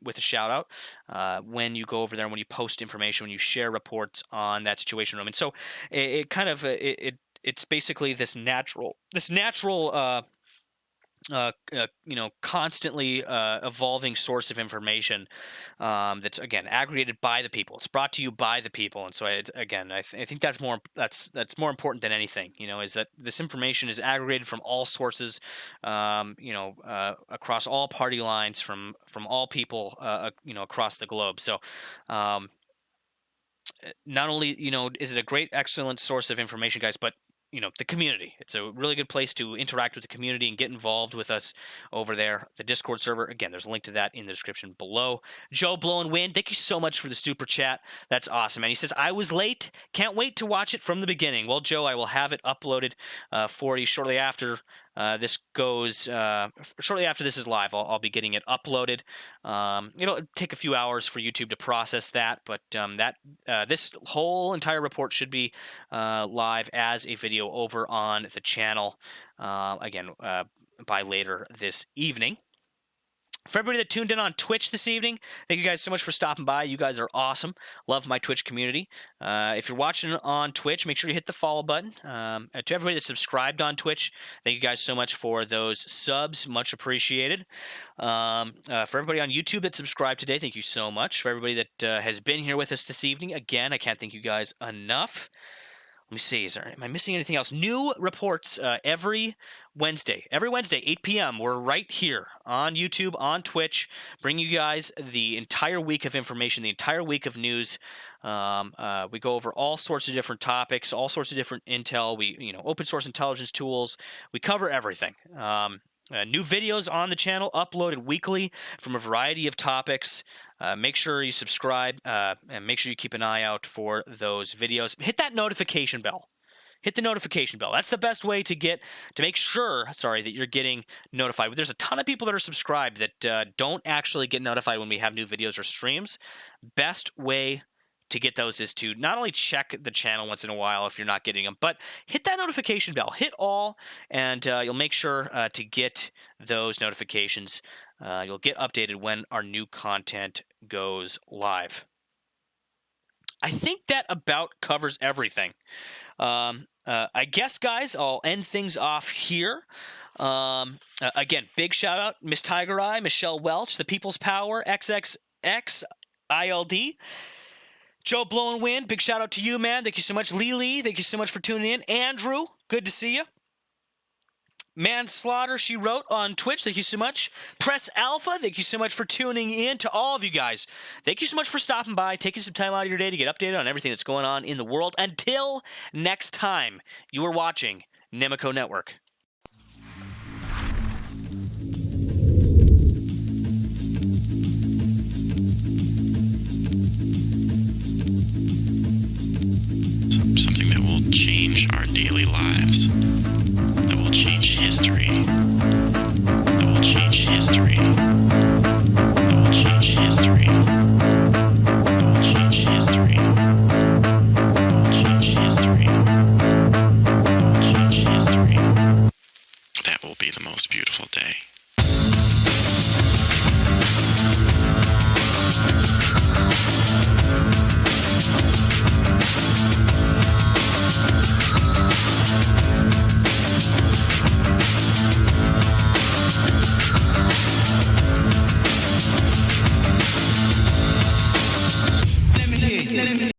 S1: with a shout out when you go over there and when you post information, when you share reports on that Situation Room. And so it's basically this natural constantly evolving source of information that's again aggregated by the people. It's brought to you by the people, and so I think that's more important than anything. Is that this information is aggregated from all sources, across all party lines, from all people, across the globe. So. Not only is it a great, excellent source of information, guys, but the community. It's a really good place to interact with the community and get involved with us over there. The Discord server, again, there's a link to that in the description below. Joe Blowin' Wind, thank you so much for the super chat. That's awesome. And he says, I was late. Can't wait to watch it from the beginning. Well, Joe, I will have it uploaded for you shortly after shortly after this is live. I'll be getting it uploaded. It'll take a few hours for YouTube to process that, but this whole entire report should be live as a video over on the channel by later this evening. For everybody that tuned in on Twitch this evening, thank you guys so much for stopping by. You guys are awesome. Love my Twitch community. If you're watching on Twitch, make sure you hit the follow button. To everybody that's subscribed on Twitch, thank you guys so much for those subs. Much appreciated. For everybody on YouTube that subscribed today, thank you so much. For everybody that has been here with us this evening, again, I can't thank you guys enough. Let me see. Am I missing anything else? New reports every Wednesday. Every Wednesday, 8 p.m. We're right here on YouTube, on Twitch, bring you guys the entire week of information, the entire week of news. We go over all sorts of different topics, all sorts of different intel. We, open source intelligence tools. We cover everything. New videos on the channel uploaded weekly from a variety of topics. Make sure you subscribe and make sure you keep an eye out for those videos. Hit that notification bell. Hit the notification bell. That's the best way to make sure that you're getting notified. There's a ton of people that are subscribed that don't actually get notified when we have new videos or streams. Best way to get those is to not only check the channel once in a while if you're not getting them, but hit that notification bell. Hit all, and you'll make sure to get those notifications. You'll get updated when our new content goes live. I think that about covers everything. I guess, guys, I'll end things off here. Again, big shout out, Miss Tiger Eye, Michelle Welch, The People's Power, XXX, ILD. Joe Blowin' Wind, big shout out to you, man. Thank you so much. Lee, thank you so much for tuning in. Andrew, good to see you. Manslaughter, she wrote on Twitch, thank you so much. Press Alpha, thank you so much for tuning in. To all of you guys, thank you so much for stopping by, taking some time out of your day to get updated on everything that's going on in the world. Until next time, you are watching Nemico Network.
S15: Something that will change our daily lives, that will change history, that will change history, that will change history, that will change history, that will change history, that will change history. That will be the most beautiful day. Let me